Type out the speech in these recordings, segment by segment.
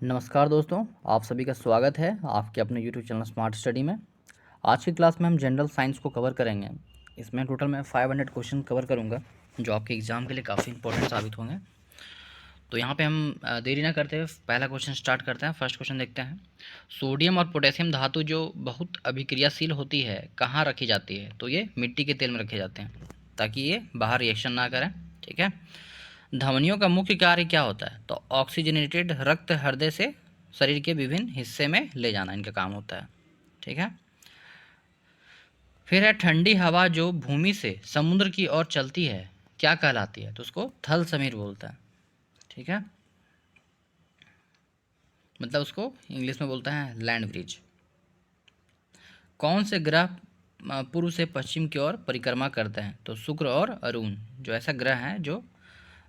नमस्कार दोस्तों, आप सभी का स्वागत है आपके अपने यूट्यूब चैनल स्मार्ट स्टडी में। आज की क्लास में हम जनरल साइंस को कवर करेंगे। इसमें टोटल मैं 500 क्वेश्चन कवर करूंगा जो आपके एग्ज़ाम के लिए काफ़ी इंपॉर्टेंट साबित होंगे। तो यहाँ पे हम देरी ना करते हुए पहला क्वेश्चन स्टार्ट करते हैं। फर्स्ट क्वेश्चन देखते हैं। सोडियम और पोटेशियम धातु जो बहुत अभिक्रियाशील होती है कहाँ रखी जाती है? तो ये मिट्टी के तेल में रखे जाते हैं ताकि ये बाहर रिएक्शन ना करें। ठीक है। धमनियों का मुख्य कार्य क्या होता है? तो ऑक्सीजनेटेड रक्त हृदय से शरीर के विभिन्न हिस्से में ले जाना इनका काम होता है। ठीक है। फिर है ठंडी हवा जो भूमि से समुद्र की ओर चलती है क्या कहलाती है? तो उसको थल समीर बोलता है। ठीक है, मतलब उसको इंग्लिश में बोलता है लैंड ब्रिज। कौन से ग्रह पूर्व से पश्चिम की ओर परिक्रमा करते हैं? तो शुक्र और अरुण जो ऐसा ग्रह है जो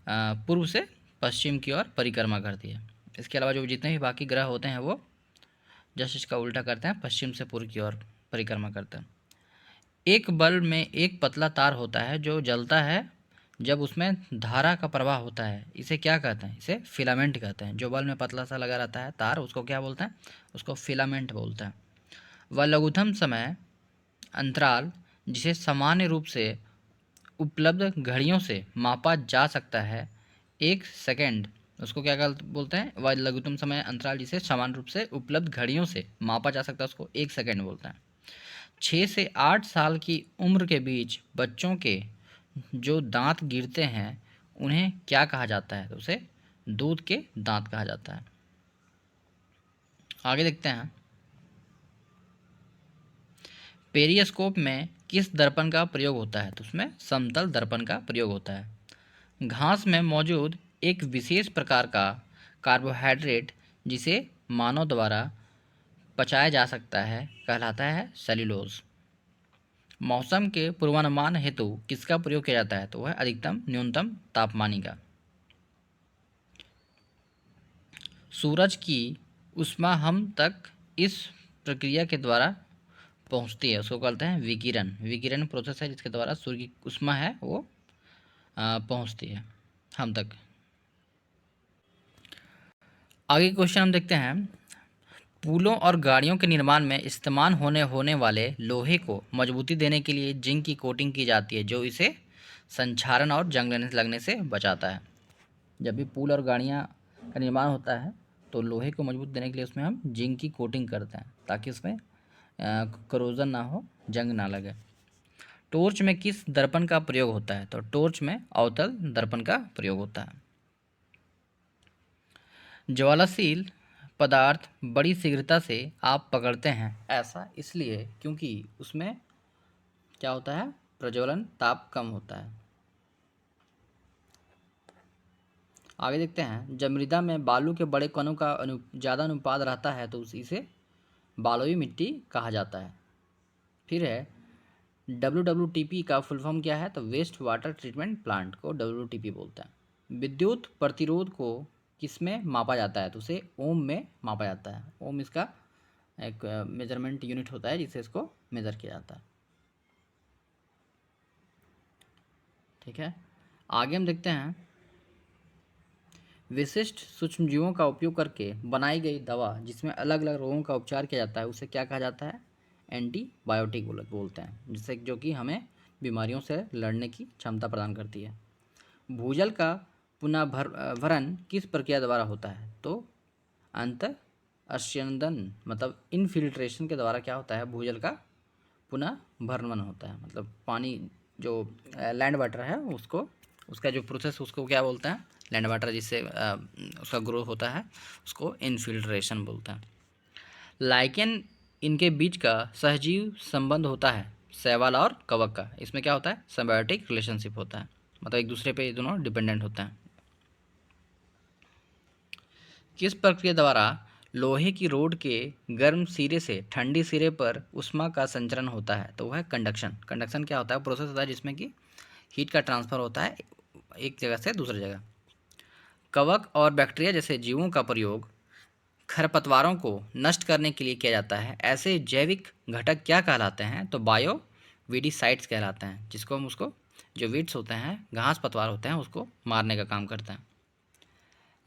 पूर्व से पश्चिम की ओर परिक्रमा करती है। इसके अलावा जो जितने भी बाकी ग्रह होते हैं वो जस्ट इसका उल्टा करते हैं, पश्चिम से पूर्व की ओर परिक्रमा करते हैं। एक बल्ब में एक पतला तार होता है जो जलता है जब उसमें धारा का प्रवाह होता है, इसे क्या कहते हैं? इसे फिलामेंट कहते हैं। जो बल्ब में पतला सा लगा रहता है तार उसको क्या बोलते हैं? उसको फिलामेंट बोलते हैं। वह लघुत्तम समय अंतराल जिसे सामान्य रूप से उपलब्ध घड़ियों से मापा जा सकता है 1 सेकंड, उसको क्या बोलते हैं? वह लघुत्तम समय अंतराल जिसे सामान्य रूप से उपलब्ध घड़ियों से मापा जा सकता है उसको 1 सेकंड बोलते हैं। 6 से 8 साल की उम्र के बीच बच्चों के जो दांत गिरते हैं उन्हें क्या कहा जाता है? तो उसे दूध के दांत कहा जाता है। आगे देखते हैं। पेरिस्कोप में किस दर्पण का प्रयोग होता है? तो उसमें समतल दर्पण का प्रयोग होता है। घास में मौजूद एक विशेष प्रकार का कार्बोहाइड्रेट जिसे मानव द्वारा पचाया जा सकता है कहलाता है सेल्यूलोज। मौसम के पूर्वानुमान हेतु किसका प्रयोग किया जाता है? तो वह अधिकतम न्यूनतम तापमानी का। सूरज की ऊष्मा हम तक इस प्रक्रिया के द्वारा पहुंचती है, उसको कहते हैं विकिरण। विकिरण प्रोसेस है जिसके द्वारा सूर्य की ऊष्मा है वो पहुंचती है हम तक। आगे क्वेश्चन हम देखते हैं। पुलों और गाड़ियों के निर्माण में इस्तेमाल होने वाले लोहे को मजबूती देने के लिए जिंक की कोटिंग की जाती है जो इसे संक्षारण और जंग लगने से बचाता है। जब भी पुल और गाड़ियाँ का निर्माण होता है तो लोहे को मजबूत देने के लिए उसमें हम जिंक की कोटिंग करते हैं ताकि उसमें करोजन ना हो, जंग ना लगे। टॉर्च में किस दर्पण का प्रयोग होता है? तो टॉर्च में अवतल दर्पण का प्रयोग होता है। ज्वालाशील पदार्थ बड़ी शीघ्रता से आप पकड़ते हैं, ऐसा इसलिए क्योंकि उसमें क्या होता है? प्रज्वलन ताप कम होता है। आगे देखते हैं। जब मृदा में बालू के बड़े कणों का ज़्यादा अनुपात रहता है तो इसे बालुई मिट्टी कहा जाता है। फिर है WWTP का फुल फॉर्म क्या है? तो वेस्ट वाटर ट्रीटमेंट प्लांट को WWTP बोलते हैं। विद्युत प्रतिरोध को किस में मापा जाता है? तो उसे ओम में मापा जाता है। ओम इसका एक मेजरमेंट यूनिट होता है जिससे इसको मेज़र किया जाता है। ठीक है, आगे हम देखते हैं। विशिष्ट सूक्ष्मजीवों का उपयोग करके बनाई गई दवा जिसमें अलग अलग रोगों का उपचार किया जाता है उसे क्या कहा जाता है? एंटीबायोटिक बोलते हैं, जिससे जो कि हमें बीमारियों से लड़ने की क्षमता प्रदान करती है। भूजल का पुनः भरण किस प्रक्रिया द्वारा होता है? तो अंत स्यंदन मतलब इनफिल्ट्रेशन के द्वारा क्या होता है? भूजल का पुनः भरण होता है। मतलब पानी जो लैंड वाटर है उसको, उसका जो प्रोसेस उसको क्या बोलते हैं? लैंड वाटर जिससे उसका ग्रोथ होता है उसको इनफिल्ट्रेशन बोलते हैं। लाइकेन इनके बीच का सहजीव संबंध होता है शैवाल और कवक का। इसमें क्या होता है? सिम्बायोटिक रिलेशनशिप होता है, मतलब एक दूसरे पे ये दोनों डिपेंडेंट होते हैं। किस प्रक्रिया द्वारा लोहे की रोड के गर्म सिरे से ठंडी सिरे पर ऊष्मा का संचरण होता है? तो वह है कंडक्शन। कंडक्शन क्या होता है? प्रोसेस होता है जिसमें कि हीट का ट्रांसफ़र होता है एक जगह से दूसरी जगह। कवक और बैक्टीरिया जैसे जीवों का प्रयोग खरपतवारों को नष्ट करने के लिए किया जाता है। ऐसे जैविक घटक क्या कहलाते हैं? तो बायो वीडिसाइड्स कहलाते हैं, जिसको हम उसको जो वीड्स होते हैं, घास पतवार होते हैं, उसको मारने का काम करते हैं।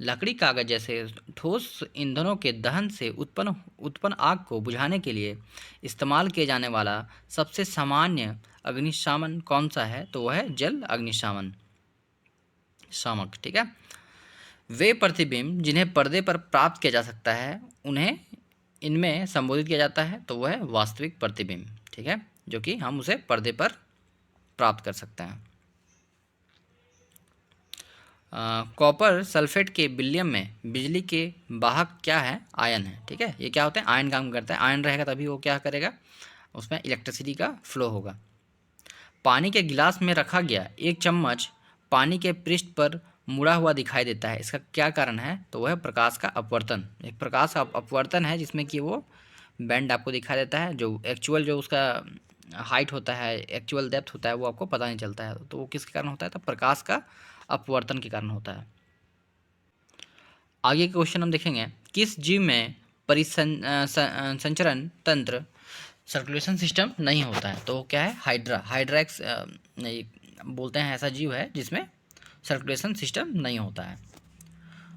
लकड़ी, कागज जैसे ठोस ईंधनों के दहन से उत्पन्न आग को बुझाने के लिए इस्तेमाल किए जाने वाला सबसे सामान्य अग्निशामन कौन सा है? तो वह है जल अग्निशामन शामक। ठीक है। वे प्रतिबिंब जिन्हें पर्दे पर प्राप्त किया जा सकता है उन्हें इनमें संबोधित किया जाता है, तो वह है वास्तविक प्रतिबिंब। ठीक है, जो कि हम उसे पर्दे पर प्राप्त कर सकते हैं। कॉपर सल्फेट के विलयन में बिजली के वाहक क्या है? आयन है। ठीक है, ये क्या होते हैं? आयन काम करता है। आयन रहेगा तभी वो क्या करेगा, उसमें इलेक्ट्रिसिटी का फ्लो होगा। पानी के गिलास में रखा गया एक चम्मच पानी के पृष्ठ पर मुड़ा हुआ दिखाई देता है, इसका क्या कारण है? तो वह प्रकाश का अपवर्तन। एक प्रकाश का अपवर्तन है जिसमें कि वो बैंड आपको दिखाई देता है, जो एक्चुअल जो उसका हाइट होता है, एक्चुअल डेप्थ होता है, वो आपको पता नहीं चलता है। तो वो किसके कारण होता है? तो प्रकाश का अपवर्तन के कारण होता है। आगे के क्वेश्चन हम देखेंगे, किस जीव में परिसंचरण तंत्र सर्कुलेशन सिस्टम नहीं होता है? तो क्या है? हाइड्रा। हाइड्रैक्स बोलते हैं, ऐसा जीव है जिसमें सर्कुलेशन सिस्टम नहीं होता है।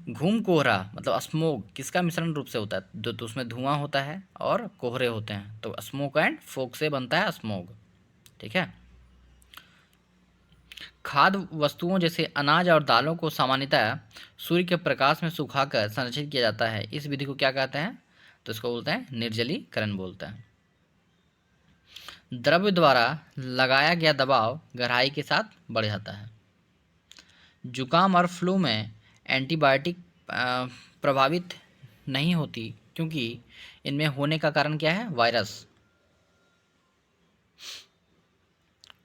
घूम कोहरा मतलब स्मोक किसका मिश्रण रूप से होता है? तो उसमें धुआं होता है और कोहरे होते हैं, तो स्मोक एंड फोक से बनता है स्मोक। ठीक है। खाद्य वस्तुओं जैसे अनाज और दालों को सामान्यतः सूर्य के प्रकाश में सुखाकर संरक्षित किया जाता है, इस विधि को क्या कहते हैं? तो इसको बोलते हैं निर्जलीकरण बोलते हैं। द्रव्य द्वारा लगाया गया दबाव गहराई के साथ बढ़ जाता है। जुकाम और फ्लू में एंटीबायोटिक प्रभावित नहीं होती क्योंकि इनमें होने का कारण क्या है? वायरस।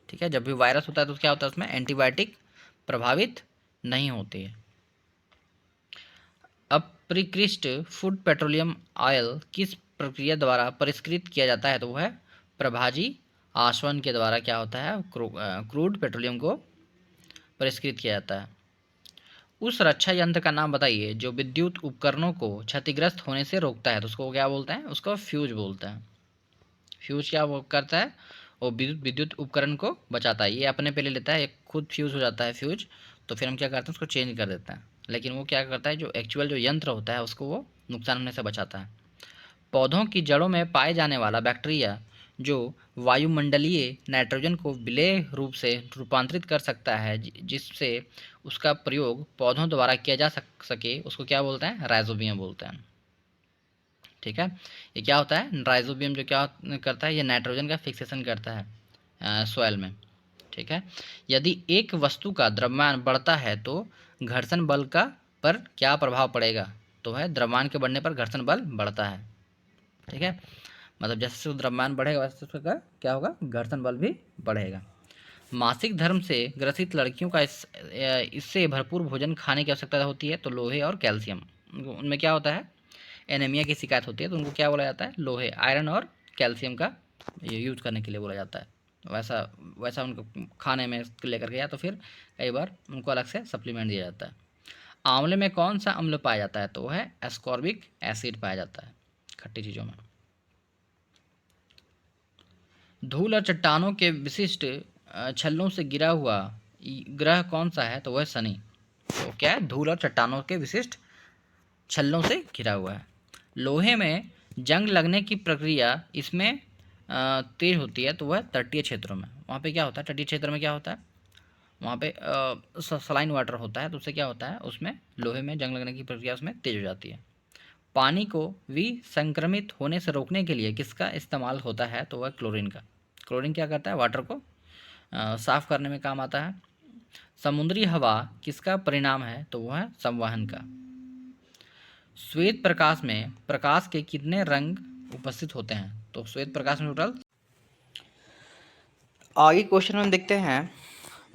ठीक है, जब भी वायरस होता है तो क्या होता है? उसमें एंटीबायोटिक प्रभावित नहीं होती है। अपरिकृष्ट फूड पेट्रोलियम ऑयल किस प्रक्रिया द्वारा परिष्कृत किया जाता है? तो वह है प्रभाजी आसवन के द्वारा क्या होता है? क्रूड पेट्रोलियम को परिष्कृत किया जाता है। उस रक्षा यंत्र का नाम बताइए जो विद्युत उपकरणों को क्षतिग्रस्त होने से रोकता है, तो उसको क्या बोलते हैं? उसको फ्यूज बोलते हैं। फ्यूज क्या वो करता है? वो विद्युत उपकरण को बचाता है। ये अपने पे ले लेता है, एक खुद फ्यूज हो जाता है फ्यूज, तो फिर हम क्या करते हैं? उसको चेंज कर देते हैं। लेकिन वो क्या करता है, जो एक्चुअल जो यंत्र होता है उसको वो नुकसान होने से बचाता है। पौधों की जड़ों में पाए जाने वाला बैक्टीरिया जो वायुमंडलीय नाइट्रोजन को विलेय रूप से रूपांतरित कर सकता है, जिससे उसका प्रयोग पौधों द्वारा किया जा सके, उसको क्या बोलते हैं? राइजोबियम बोलते हैं। ठीक है, ये क्या होता है? राइजोबियम जो क्या करता है? ये नाइट्रोजन का फिक्सेशन करता है सॉइल में। ठीक है, यदि एक वस्तु का द्रव्यमान बढ़ता है तो घर्षण बल का पर क्या प्रभाव पड़ेगा? तो है द्रव्यमान के बढ़ने पर घर्षण बल बढ़ता है। ठीक है, मतलब जैसे द्रव्यमान बढ़ेगा वैसे उसका क्या होगा? घर्षण बल भी बढ़ेगा। मासिक धर्म से ग्रसित लड़कियों का इससे भरपूर भोजन खाने की आवश्यकता होती है, तो लोहे और कैल्शियम। उनमें क्या होता है? एनीमिया की शिकायत होती है, तो उनको क्या बोला जाता है? लोहे, आयरन और कैल्शियम का यूज करने के लिए बोला जाता है। वैसा वैसा उनको खाने में लेकर गया, तो फिर कई बार उनको अलग से सप्लीमेंट दिया जाता है। आंवले में कौन सा अम्ल पाया जाता है? तो वह है एस्कॉर्बिक एसिड पाया जाता है खट्टी चीज़ों में। धूल और चट्टानों के विशिष्ट छल्लों से गिरा हुआ ग्रह कौन सा है? तो वह शनि। तो क्या है? धूल और चट्टानों के विशिष्ट छल्लों से घिरा हुआ है। लोहे में जंग लगने की प्रक्रिया इसमें तेज होती है, तो वह तटीय क्षेत्रों में। वहाँ पे क्या होता है? तटीय क्षेत्र में क्या होता है? वहाँ पे सलाइन वाटर होता है, तो उससे क्या होता है? उसमें लोहे में जंग लगने की प्रक्रिया उसमें तेज हो जाती है। पानी को विसंक्रमित होने से रोकने के लिए किसका इस्तेमाल होता है? तो वह क्लोरीन का। क्लोरीन क्या करता है? वाटर को साफ करने में काम आता है। समुद्री हवा किसका परिणाम है? तो वह है संवहन का। श्वेत प्रकाश में प्रकाश के कितने रंग उपस्थित होते हैं? तो श्वेत प्रकाश में टोटल। आगे क्वेश्चन हम देखते हैं,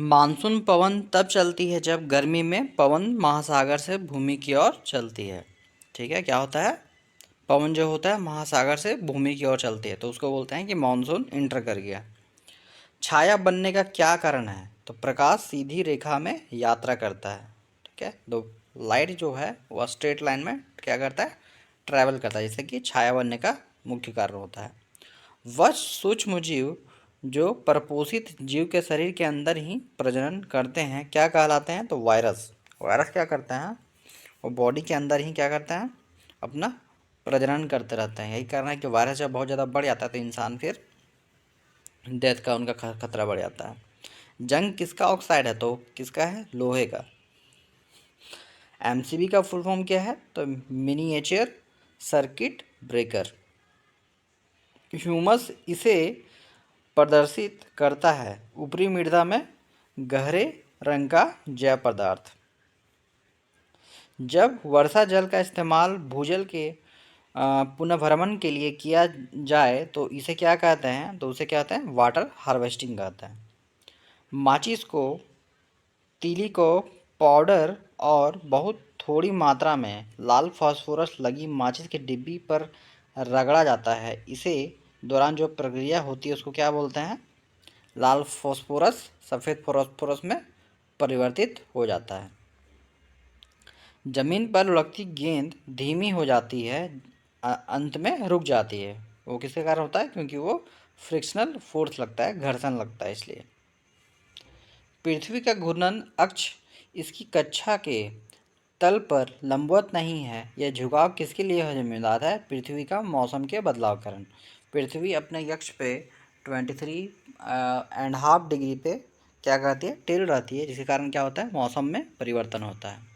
मानसून पवन तब चलती है जब गर्मी में पवन महासागर से भूमि की ओर चलती है। ठीक है, क्या होता है? पवन जो होता है महासागर से भूमि की ओर चलती है, तो उसको बोलते हैं कि मानसून इंटर कर गया। छाया बनने का क्या कारण है? तो प्रकाश सीधी रेखा में यात्रा करता है। ठीक है, तो लाइट जो है वह स्ट्रेट लाइन में क्या करता है? ट्रैवल करता है, जैसे कि छाया बनने का मुख्य कारण होता है। वह सूक्ष्म जीव जो परपोषित जीव के शरीर के अंदर ही प्रजनन करते हैं क्या कहलाते हैं? तो वायरस। वायरस क्या करते हैं? वो बॉडी के अंदर ही क्या करता है, अपना प्रजनन करते रहते हैं। यही कारण है कि वायरस जब बहुत ज़्यादा बढ़ जाता है तो इंसान फिर डेथ का उनका खतरा बढ़ जाता है। जंग किसका ऑक्साइड है, तो किसका है, लोहे का। एमसीबी का फुल फॉर्म क्या है, तो मिनिएचर सर्किट ब्रेकर। ह्यूमस इसे प्रदर्शित करता है, ऊपरी मृदा में गहरे रंग का जैव पदार्थ। जब वर्षा जल का इस्तेमाल भूजल के पुनर्भरण के लिए किया जाए तो इसे क्या कहते हैं, तो उसे क्या कहते हैं, वाटर हार्वेस्टिंग कहते हैं। माचिस को, तीली को पाउडर और बहुत थोड़ी मात्रा में लाल फास्फोरस लगी माचिस की डिब्बी पर रगड़ा जाता है। इसे दौरान जो प्रक्रिया होती है उसको क्या बोलते हैं, लाल फास्फोरस सफ़ेद फास्फोरस में परिवर्तित हो जाता है। ज़मीन पर लुढ़कती गेंद धीमी हो जाती है, अंत में रुक जाती है। वो किसके कारण होता है, क्योंकि वो फ्रिक्शनल फोर्स लगता है, घर्षण लगता है इसलिए। पृथ्वी का घूर्णन अक्ष इसकी कक्षा के तल पर लंबवत नहीं है। यह झुकाव किसके लिए जिम्मेदार है, पृथ्वी का मौसम के बदलाव कारण। पृथ्वी अपने अक्ष पे 23.5 डिग्री पे क्या कहती है, टिल रहती है, जिसके कारण क्या होता है, मौसम में परिवर्तन होता है।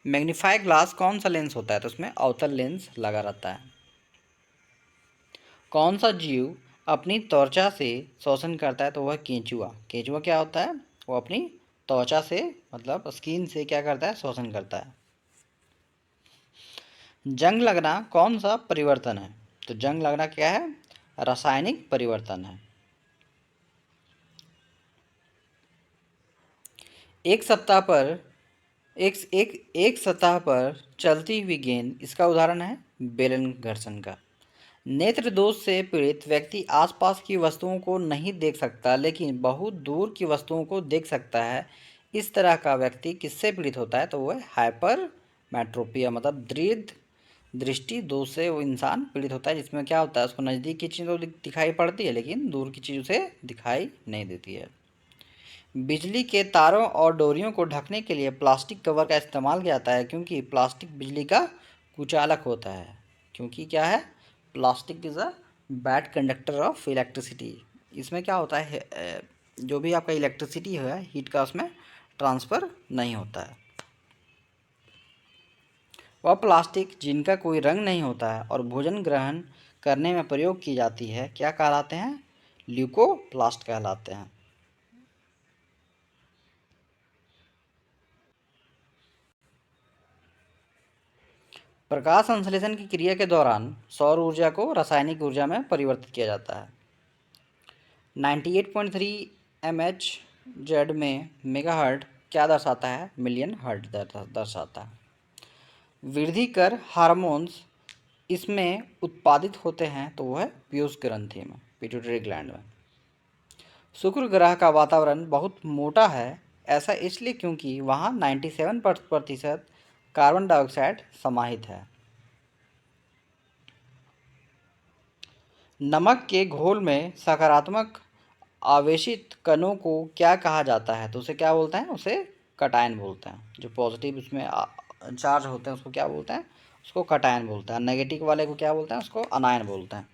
मैग्नीफाई ग्लास कौन सा लेंस होता है, तो उसमें अवतल लेंस लगा रहता है। कौन सा जीव अपनी त्वचा से शोषण करता है, तो वह केंचुआ। केंचुआ क्या होता है, वो अपनी त्वचा से मतलब स्किन से क्या करता है, शोषण करता है। जंग लगना कौन सा परिवर्तन है, तो जंग लगना क्या है, रासायनिक परिवर्तन है। एक सप्ताह पर एक सतह पर चलती हुई गेंद, इसका उदाहरण है बेलन घर्षण का। नेत्र दोष से पीड़ित व्यक्ति आसपास की वस्तुओं को नहीं देख सकता लेकिन बहुत दूर की वस्तुओं को देख सकता है। इस तरह का व्यक्ति किससे पीड़ित होता है, तो वह हाइपर मेट्रोपिया मतलब दृढ़ दृष्टि दोष से वो इंसान पीड़ित होता है, जिसमें क्या होता है, उसको नज़दीक की चीज़ तो दिखाई पड़ती है लेकिन दूर की चीज़ उसे दिखाई नहीं देती है। बिजली के तारों और डोरियों को ढकने के लिए प्लास्टिक कवर का इस्तेमाल किया जाता है, क्योंकि प्लास्टिक बिजली का कुचालक होता है। क्योंकि क्या है, plastic is a bad conductor of electricity. इसमें क्या होता है, जो भी आपका इलेक्ट्रिसिटी है हीट का उसमें ट्रांसफ़र नहीं होता है। वह प्लास्टिक जिनका कोई रंग नहीं होता है और भोजन ग्रहण करने में प्रयोग की जाती है क्या कहलाते हैं, ल्यूकोप्लास्ट कहलाते हैं। प्रकाश संश्लेषण की क्रिया के दौरान सौर ऊर्जा को रासायनिक ऊर्जा में परिवर्तित किया जाता है। 98.3 MHz में मेगाहर्ट्ज क्या दर्शाता है, मिलियन हर्ट्ज दर्शाता है। वृद्धि कर हार्मोन्स इसमें उत्पादित होते हैं, तो वह पीयूष ग्रंथि में, पिट्यूटरी ग्लैंड में। शुक्र ग्रह का वातावरण बहुत मोटा है, ऐसा इसलिए क्योंकि वहाँ 97% कार्बन डाइऑक्साइड समाहित है। नमक के घोल में सकारात्मक आवेशित कणों को क्या कहा जाता है, तो उसे क्या बोलते हैं, उसे कटायन बोलते हैं। जो पॉजिटिव उसमें चार्ज होते हैं उसको क्या बोलते हैं, उसको कटायन बोलते हैं। नेगेटिव वाले को क्या बोलते हैं, उसको अनायन बोलते हैं।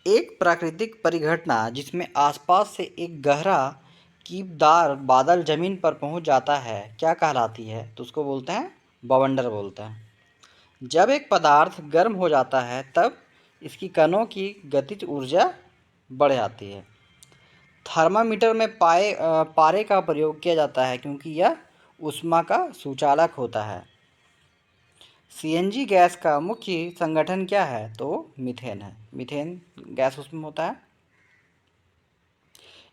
एक प्राकृतिक परिघटना जिसमें आसपास से एक गहरा कीपदार बादल जमीन पर पहुंच जाता है क्या कहलाती है, तो उसको बोलते हैं बवंडर बोलते हैं। जब एक पदार्थ गर्म हो जाता है तब इसकी कणों की गतिज ऊर्जा बढ़ जाती है। थर्मामीटर में पारे का प्रयोग किया जाता है क्योंकि यह ऊष्मा का सुचालक होता है। सीएनजी गैस का मुख्य संगठन क्या है, तो मीथेन है। मीथेन गैस उसमें होता है।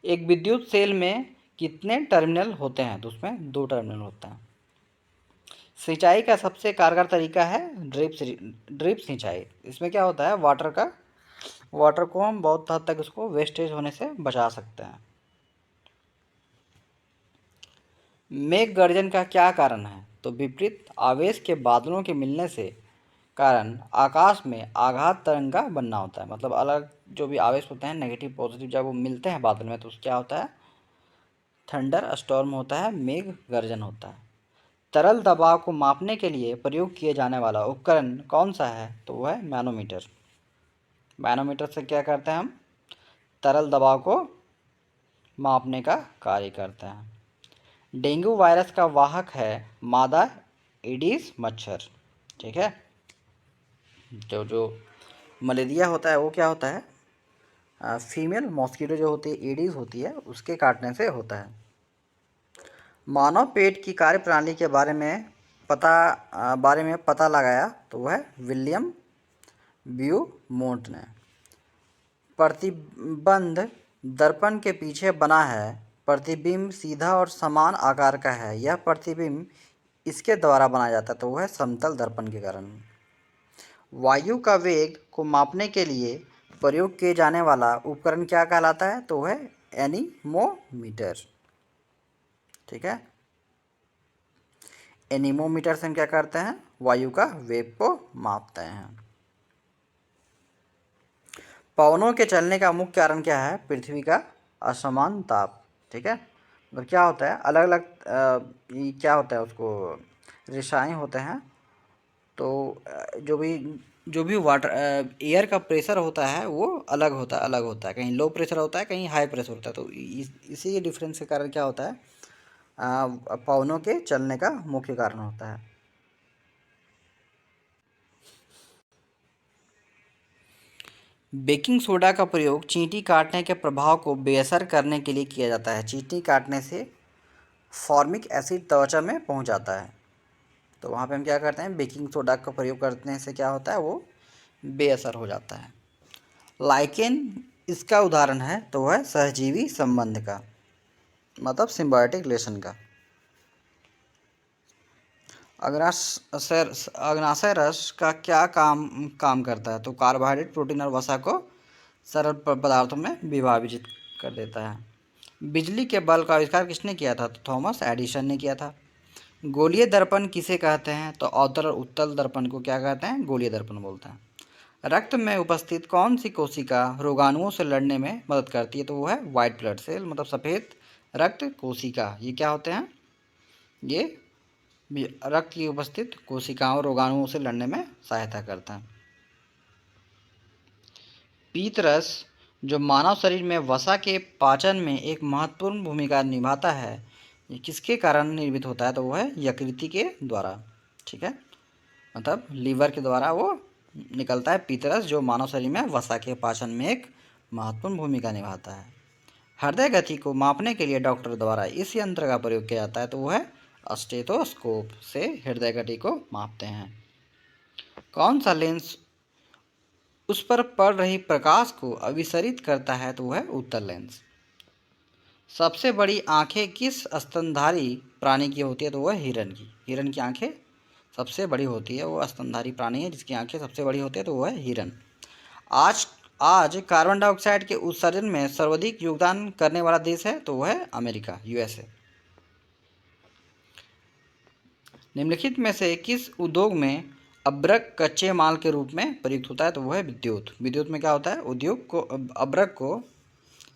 एक विद्युत सेल में कितने टर्मिनल होते हैं, तो उसमें 2 टर्मिनल होता है। सिंचाई का सबसे कारगर तरीका है ड्रिप सिंचाई। इसमें क्या होता है, वाटर को हम बहुत हद तक उसको वेस्टेज होने से बचा सकते हैं। मेघ गर्जन का क्या कारण है, तो विपरीत आवेश के बादलों के मिलने से कारण आकाश में आघात तरंग का बनना होता है। मतलब अलग जो भी आवेश होते हैं नेगेटिव पॉजिटिव जब वो मिलते हैं बादल में तो क्या होता है, थंडर स्टॉर्म होता है, मेघ गर्जन होता है। तरल दबाव को मापने के लिए प्रयोग किए जाने वाला उपकरण कौन सा है? तो वह है मैनोमीटर। मैनोमीटर से क्या करते हैं हम? तरल दबाव को मापने का कार्य करते हैं। डेंगू वायरस का वाहक है मादा एडिस मच्छर। ठीक है, जो मलेरिया होता है वो क्या होता है? फीमेल मॉस्किटो जो होती है, एडिस होती है, उसके काटने से होता है। मानव पेट की कार्यप्रणाली के बारे में पता लगाया तो वह विलियम ब्यूमोंट ने। प्रतिबंध दर्पण के पीछे बना है। प्रतिबिंब सीधा और समान आकार का है। यह प्रतिबिंब इसके द्वारा बनाया जाता है तो वह समतल दर्पण के कारण। वायु का वेग को मापने के लिए प्रयोग किए जाने वाला उपकरण क्या कहलाता है? तो वह एनीमोमीटर। ठीक है, एनीमोमीटर से हम क्या करते हैं? वायु का वेग को मापते हैं। पवनों के चलने का मुख्य कारण क्या है? पृथ्वी का असमान ताप। ठीक है, मतलब क्या होता है, अलग अलग क्या होता है, उसको रेशाएं होते हैं। तो जो भी वाटर एयर का प्रेशर होता है वो अलग होता है। कहीं लो प्रेशर होता है, कहीं हाई प्रेशर होता है। तो इसी डिफरेंस के कारण क्या होता है, पवनों के चलने का मुख्य कारण होता है। बेकिंग सोडा का प्रयोग चींटी काटने के प्रभाव को बेअसर करने के लिए किया जाता है। चींटी काटने से फॉर्मिक एसिड त्वचा में पहुंच जाता है, तो वहाँ पे हम क्या करते हैं? बेकिंग सोडा का प्रयोग करने से क्या होता है? वो बेअसर हो जाता है। लाइकेन इसका उदाहरण है तो वह सहजीवी संबंध का, मतलब सिम्बायोटिक रिलेशन का। अग्नाशय रस का क्या काम करता है? तो कार्बोहाइड्रेट, प्रोटीन और वसा को सरल पदार्थों में विभाजित कर देता है। बिजली के बल्ब का आविष्कार किसने किया था? तो थॉमस एडिसन ने किया था। गोलीय दर्पण किसे कहते हैं? तो अवतल और उत्तल दर्पण को क्या कहते हैं? गोलीय दर्पण बोलते हैं। रक्त में उपस्थित कौन सी कोशिका रोगाणुओं से लड़ने में मदद करती है? तो वो है वाइट ब्लड सेल, मतलब सफ़ेद रक्त कोशिका। ये क्या होते हैं? ये रक्त की उपस्थित कोशिकाओं रोगाणुओं से लड़ने में सहायता करता है। पीतरस जो मानव शरीर में वसा के पाचन में एक महत्वपूर्ण भूमिका निभाता है, ये किसके कारण निर्मित होता है? तो वो है यकृति के द्वारा। ठीक है, मतलब लीवर के द्वारा वो निकलता है पीतरस, जो मानव शरीर में वसा के पाचन में एक महत्वपूर्ण भूमिका निभाता है। हृदय गति को मापने के लिए डॉक्टर द्वारा इस यंत्र का प्रयोग किया जाता है तो वो है स्टेथोस्कोप से हृदय गति को मापते हैं। कौन सा लेंस उस पर पड़ रही प्रकाश को अभिसरित करता है? तो वह है उत्तल लेंस। सबसे बड़ी आंखें किस स्तनधारी प्राणी की होती है? तो वह हिरन की। हिरन की आंखें सबसे बड़ी होती है, वो स्तनधारी प्राणी है जिसकी आंखें सबसे बड़ी होती है, तो वह है हिरन। आज कार्बन डाइऑक्साइड के उत्सर्जन में सर्वाधिक योगदान करने वाला देश है तो वह है अमेरिका, यूएसए। निम्नलिखित में से किस उद्योग में अब्रक कच्चे माल के रूप में प्रयुक्त होता है? तो वह है विद्युत। विद्युत में क्या होता है? उद्योग को अब्रक को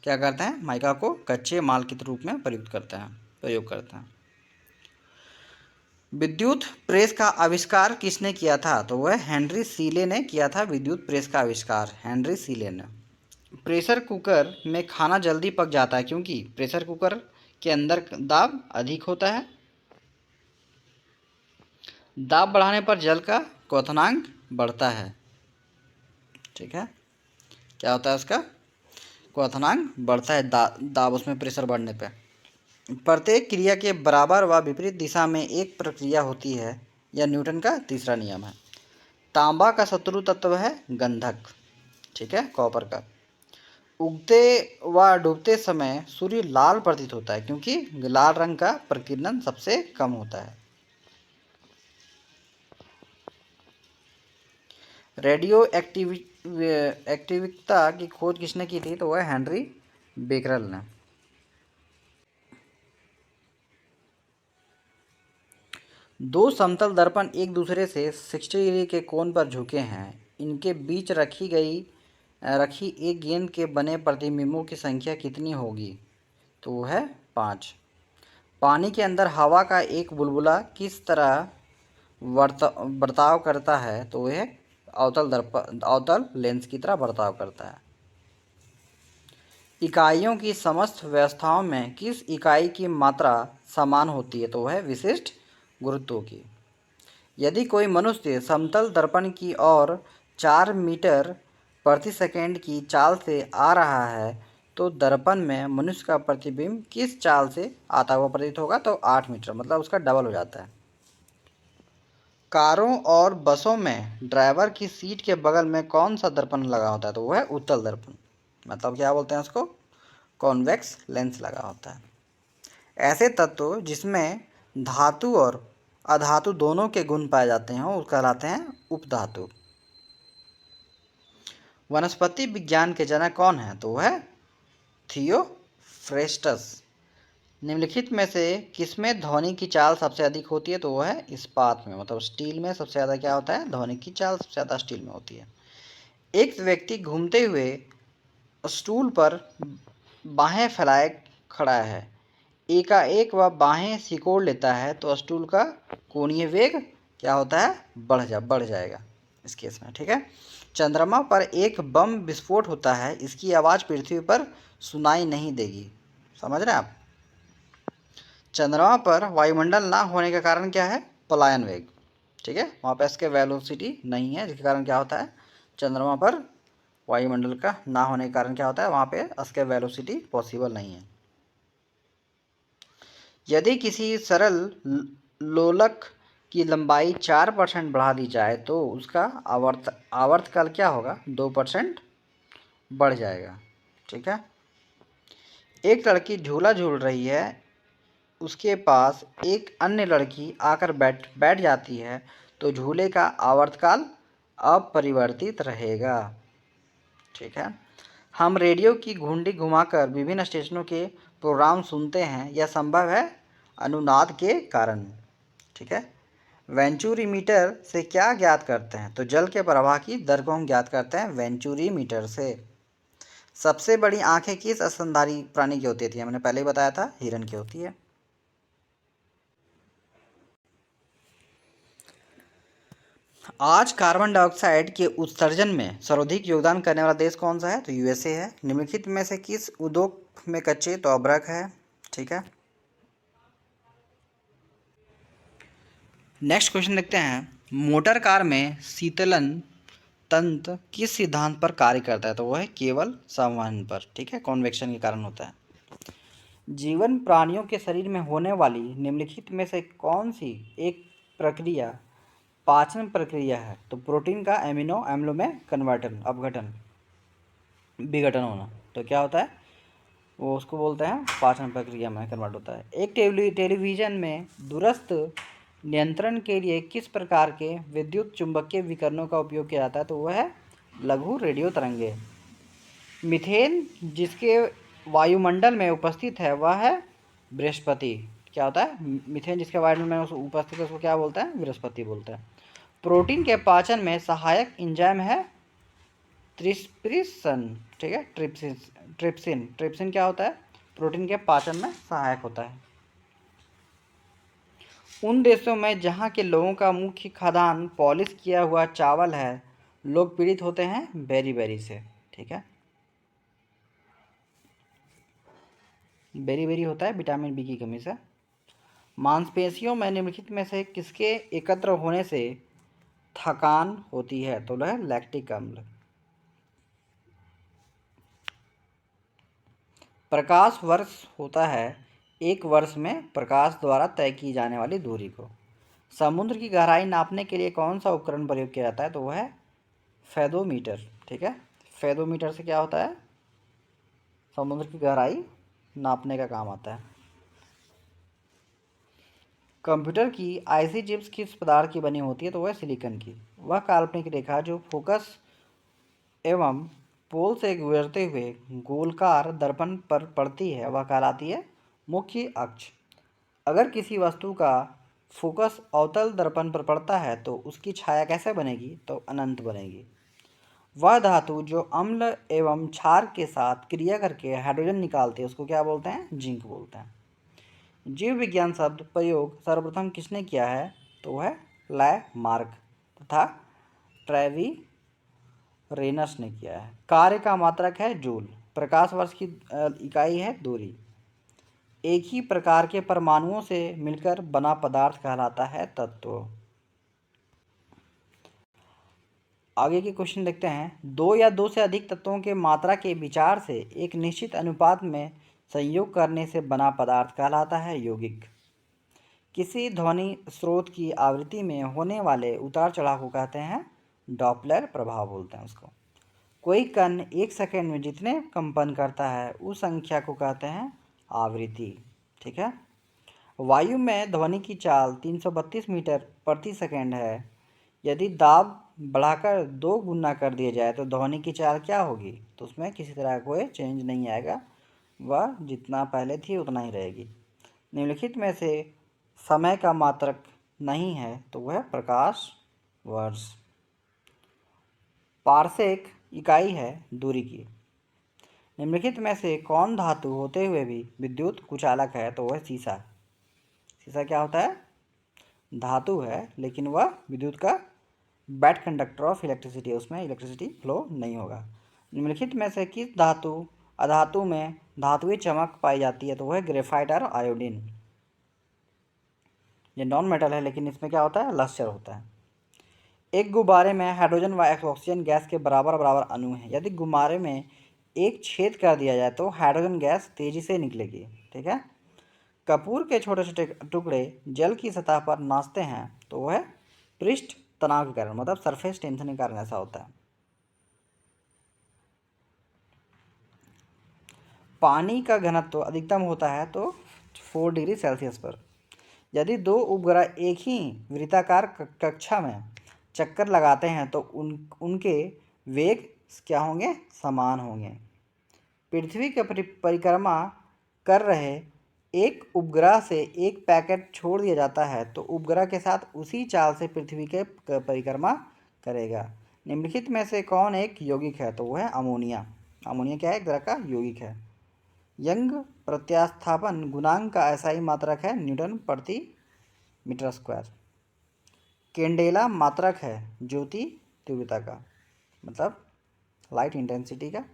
क्या करते हैं? माइका को कच्चे माल के रूप में प्रयोग करते हैं। विद्युत प्रेस का आविष्कार किसने किया था? तो वह हेनरी सीले ने किया था विद्युत प्रेस का आविष्कार, हेनरी सीले ने। प्रेशर कुकर में खाना जल्दी पक जाता है क्योंकि प्रेशर कुकर के अंदर दाब अधिक होता है। दाब बढ़ाने पर जल का क्वथनांक बढ़ता है। ठीक है, क्या होता है? उसका क्वथनांक बढ़ता है, दाब उसमें प्रेशर बढ़ने पे। प्रत्येक क्रिया के बराबर व विपरीत दिशा में एक प्रक्रिया होती है, यह न्यूटन का तीसरा नियम है। तांबा का शत्रु तत्व है गंधक। ठीक है, कॉपर का। उगते व डूबते समय सूर्य लाल प्रतीत होता है क्योंकि लाल रंग का प्रकीर्णन सबसे कम होता है। रेडियो एक्टिविता की खोज किसने की थी? तो वह हेनरी बेकरल ने। दो समतल दर्पण एक दूसरे से 60 डिग्री के कोण पर झुके हैं। इनके बीच रखी एक गेंद के बने प्रतिबिंबों की संख्या कितनी होगी? तो वह है 5। पानी के अंदर हवा का एक बुलबुला किस तरह बर्ताव करता है? तो वह अवतल लेंस की तरह बर्ताव करता है। इकाइयों की समस्त व्यवस्थाओं में किस इकाई की मात्रा समान होती है? तो वह विशिष्ट गुरुत्व की। यदि कोई मनुष्य समतल दर्पण की ओर 4 मीटर प्रति सेकंड की चाल से आ रहा है तो दर्पण में मनुष्य का प्रतिबिंब किस चाल से आता हुआ प्रतीत होगा? तो 8 मीटर, मतलब उसका डबल हो जाता है। कारों और बसों में ड्राइवर की सीट के बगल में कौन सा दर्पण लगा होता है? तो वह है उत्तल दर्पण, मतलब क्या बोलते हैं उसको? कॉन्वेक्स लेंस लगा होता है। ऐसे तत्व जिसमें धातु और अधातु दोनों के गुण पाए जाते हैं वो कहलाते हैं उपधातु। वनस्पति विज्ञान के जनक कौन है? तो वह थियोफ्रेस्टस। निम्नलिखित में से किसमें ध्वनि की चाल सबसे अधिक होती है? तो वह है इस्पात में, मतलब स्टील में सबसे ज़्यादा क्या होता है? ध्वनि की चाल सबसे ज़्यादा स्टील में होती है। एक व्यक्ति घूमते हुए स्टूल पर बाहें फैलाए खड़ा है, एकाएक वह बाहें सिकोड़ लेता है तो स्टूल का कोणीय वेग क्या होता है? बढ़ जाएगा इस केस में, ठीक है। चंद्रमा पर एक बम विस्फोट होता है, इसकी आवाज़ पृथ्वी पर सुनाई नहीं देगी। समझ रहे हैं आप? चंद्रमा पर वायुमंडल ना होने का कारण क्या है? पलायन वेग, ठीक है। वहाँ पर इसके वेलोसिटी नहीं है, जिसके कारण क्या होता है? चंद्रमा पर वायुमंडल का ना होने के कारण क्या होता है? वहाँ पे इसके वेलोसिटी पॉसिबल नहीं है। यदि किसी सरल लोलक की लंबाई 4% बढ़ा दी जाए तो उसका आवर्तकाल क्या होगा? 2% बढ़ जाएगा, ठीक है। एक लड़की झूला झूल रही है, उसके पास एक अन्य लड़की आकर बैठ जाती है तो झूले का आवर्तकाल अपरिवर्तित रहेगा, ठीक है। हम रेडियो की घुंडी घुमाकर विभिन्न स्टेशनों के प्रोग्राम सुनते हैं, यह संभव है अनुनाद के कारण, ठीक है। वेंचुरीमीटर से क्या ज्ञात करते हैं? तो जल के प्रवाह की दर को हम ज्ञात करते हैं वेंचुरीमीटर से। सबसे बड़ी आंखें किस स्तनधारी प्राणी की होती है? मैंने पहले ही बताया था, हिरन की होती है। आज कार्बन डाइऑक्साइड के उत्सर्जन में सर्वाधिक योगदान करने वाला देश कौन सा है? तो यूएसए है। निम्नलिखित में से किस उद्योग में कच्चे? तो अब्रक है, ठीक है। नेक्स्ट क्वेश्चन देखते हैं, मोटर कार में शीतलन तंत्र किस सिद्धांत पर कार्य करता है? तो वह है केवल संवहन पर, ठीक है, कॉन्वेक्शन के कारण होता है। जीवन प्राणियों के शरीर में होने वाली निम्नलिखित में से कौन सी एक प्रक्रिया पाचन प्रक्रिया है? तो प्रोटीन का एमिनो अम्लों में विघटन होना, तो क्या होता है? वो उसको बोलते हैं पाचन प्रक्रिया में कन्वर्ट होता है। एक टेलीविज़न में दूरस्थ नियंत्रण के लिए किस प्रकार के विद्युत चुंबकीय विकिरणों का उपयोग किया जाता है? तो वह है लघु रेडियो तरंगे। मीथेन जिसके वायुमंडल में उपस्थित है वह है बृहस्पति। क्या होता है? मीथेन जिसके वायुमंडल में उपस्थित है उसको क्या बोलते हैं? बृहस्पति बोलते हैं। प्रोटीन के पाचन में सहायक एंजाइम है ट्रिप्सिन, ठीक है, ट्रिप्सिन क्या होता है? प्रोटीन के पाचन में सहायक होता है। उन देशों में जहाँ के लोगों का मुख्य खाद्यान्न पॉलिश किया हुआ चावल है, लोग पीड़ित होते हैं बेरी से, ठीक है। बेरी होता है विटामिन बी की कमी से। मांसपेशियों में निम्नलिखित में से किसके एकत्र होने से थकान होती है? तो वह लैक्टिक अम्ल। प्रकाश वर्ष होता है एक वर्ष में प्रकाश द्वारा तय की जाने वाली दूरी को। समुद्र की गहराई नापने के लिए कौन सा उपकरण प्रयोग किया जाता है? तो वह है फेदोमीटर, ठीक है। फेदोमीटर से क्या होता है? समुद्र की गहराई नापने का काम आता है। कंप्यूटर की आईसी चिप्स किस पदार्थ की बनी होती है? तो वह सिलिकॉन की। वह काल्पनिक रेखा जो फोकस एवं पोल से गुजरते हुए गोलकार दर्पण पर पड़ती है वह कहलाती है मुख्य अक्ष। अगर किसी वस्तु का फोकस अवतल दर्पण पर पड़ता है तो उसकी छाया कैसे बनेगी? तो अनंत बनेगी। वह धातु जो अम्ल एवं क्षार के साथ क्रिया करके हाइड्रोजन निकालती है उसको क्या बोलते हैं? जिंक बोलते हैं। जीव विज्ञान शब्द प्रयोग सर्वप्रथम किसने किया है? तो वह लामार्क तथा ट्रेविरेनस ने किया है। कार्य का मात्रक है जूल। प्रकाश वर्ष की इकाई है दूरी। एक ही प्रकार के परमाणुओं से मिलकर बना पदार्थ कहलाता है तत्व। आगे के क्वेश्चन देखते हैं। दो या दो से अधिक तत्वों के मात्रा के विचार से एक निश्चित अनुपात में संयोग करने से बना पदार्थ कहलाता है यौगिक। किसी ध्वनि स्रोत की आवृत्ति में होने वाले उतार चढ़ाव को कहते हैं डॉपलर प्रभाव बोलते हैं उसको। कोई कण एक सेकंड में जितने कंपन करता है उस संख्या को कहते हैं आवृत्ति। ठीक है। वायु में ध्वनि की चाल 332 मीटर प्रति सेकंड है। यदि दाब बढ़ाकर 2 गुना कर दिया जाए तो ध्वनि की चाल क्या होगी? तो उसमें किसी तरह का कोई चेंज नहीं आएगा, वह जितना पहले थी उतना ही रहेगी। निम्नलिखित में से समय का मात्रक नहीं है तो वह प्रकाश वर्ष। पारसेक इकाई है दूरी की। निम्नलिखित में से कौन धातु होते हुए भी विद्युत कुचालक है? तो वह शीशा। शीशा क्या होता है? धातु है, लेकिन वह विद्युत का बैड कंडक्टर ऑफ इलेक्ट्रिसिटी है, उसमें इलेक्ट्रिसिटी फ्लो नहीं होगा। निम्नलिखित में से किस धातु अधातु में धातुई चमक पाई जाती है? तो वह ग्रेफाइट और आयोडीन। ये नॉन मेटल है, लेकिन इसमें क्या होता है? लस्टर होता है। एक गुब्बारे में हाइड्रोजन व ऑक्सीजन गैस के बराबर बराबर अणु हैं। यदि गुब्बारे में एक छेद कर दिया जाए तो हाइड्रोजन गैस तेजी से निकलेगी। ठीक है। कपूर के छोटे छोटे टुकड़े जल की सतह पर नाचते हैं तो वह पृष्ठ तनाव के कारण, मतलब सरफेस टेंशन के कारण ऐसा होता है। पानी का घनत्व अधिकतम होता है तो 4 डिग्री सेल्सियस पर। यदि दो उपग्रह एक ही वृत्ताकार कक्षा में चक्कर लगाते हैं तो उनके वेग क्या होंगे? समान होंगे। पृथ्वी की परिक्रमा कर रहे एक उपग्रह से एक पैकेट छोड़ दिया जाता है तो उपग्रह के साथ उसी चाल से पृथ्वी के परिक्रमा करेगा। निम्नलिखित में से कौन एक यौगिक है? तो वह है अमोनिया। अमोनिया क्या है? एक तरह का यौगिक है। यंग प्रत्यास्थापन गुणांक का ऐसा ही मात्रक है न्यूटन प्रति मीटर स्क्वायर। कैंडेला मात्रक है ज्योति तीव्रता का, मतलब लाइट इंटेंसिटी का।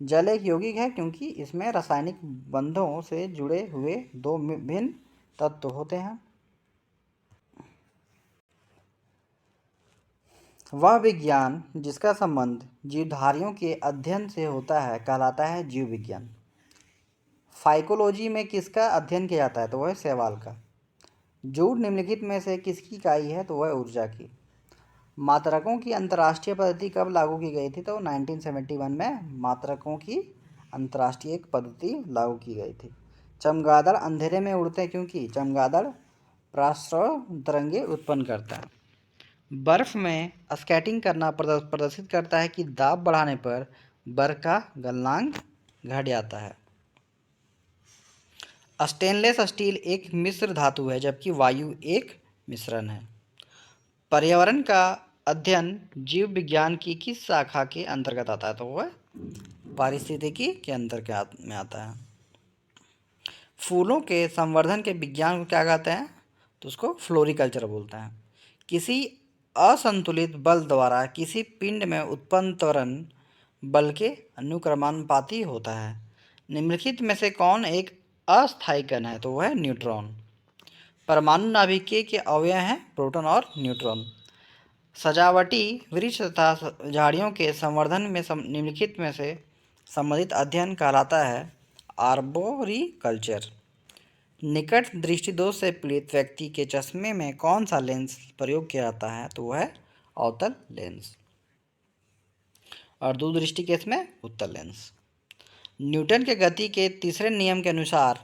जल एक यौगिक है क्योंकि इसमें रासायनिक बंधों से जुड़े हुए दो भिन्न तत्व होते हैं। वह विज्ञान जिसका संबंध जीवधारियों के अध्ययन से होता है कहलाता है जीव विज्ञान। फाइकोलॉजी में किसका अध्ययन किया जाता है? तो वह शैवाल का। जूल निम्नलिखित में से किसकी इकाई है? तो वह ऊर्जा की। मात्रकों की अंतर्राष्ट्रीय पद्धति कब लागू की गई थी? तो 1971 में मात्रकों की अंतर्राष्ट्रीय एक पद्धति लागू की गई थी। चमगादड़ अंधेरे में उड़ते हैं क्योंकि चमगादड़ पराश्रव तरंगे उत्पन्न करता है। बर्फ में स्केटिंग करना प्रदर्शित करता है कि दाब बढ़ाने पर बर्फ का गलनांक घट जाता है। स्टेनलेस स्टील एक मिश्र धातु है जबकि वायु एक मिश्रण है। पर्यावरण का अध्ययन जीव विज्ञान की किस शाखा के अंतर्गत आता है? तो वह पारिस्थितिकी के अंतर्गत में आता है। फूलों के संवर्धन के विज्ञान को क्या कहते हैं? तो उसको फ्लोरिकल्चर बोलते हैं। किसी असंतुलित बल द्वारा किसी पिंड में उत्पन्न त्वरण बल के अनुक्रमानुपाती होता है। निम्नलिखित में से कौन एक अस्थायी कण है? तो वह है न्यूट्रॉन। परमाणु नाभिकीय के अवयव हैं प्रोटॉन और न्यूट्रॉन। सजावटी वृक्ष तथा झाड़ियों के संवर्धन में निम्नलिखित में से संबंधित अध्ययन कहलाता है आर्बोरिकल्चर। निकट दृष्टि दोष से पीड़ित व्यक्ति के चश्मे में कौन सा लेंस प्रयोग किया जाता है? तो वह है अवतल लेंस, और दूरदृष्टि केस में उत्तल लेंस। न्यूटन के गति के तीसरे नियम के अनुसार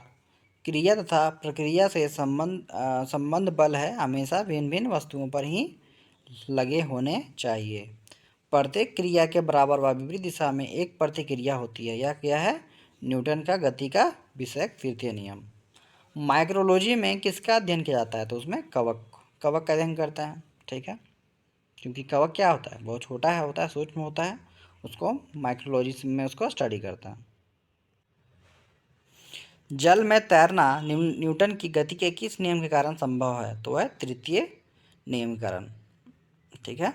क्रिया तथा प्रक्रिया से संबंध बल है हमेशा भिन्न भिन्न वस्तुओं पर ही लगे होने चाहिए। प्रत्येक क्रिया के बराबर व विपरीत दिशा में एक प्रतिक्रिया होती है। यह क्या है? न्यूटन का गति का विषयक तृतीय नियम। माइक्रोलॉजी में किसका अध्ययन किया जाता है? तो उसमें कवक का अध्ययन करता है। ठीक है, क्योंकि कवक क्या होता है? बहुत छोटा है, होता है, सूक्ष्म होता है, उसको माइक्रोलॉजी में उसको स्टडी करता है। जल में तैरना न्यूटन की गति के किस नियम के कारण संभव है? तो वह तृतीय नियम के कारण। ठीक है।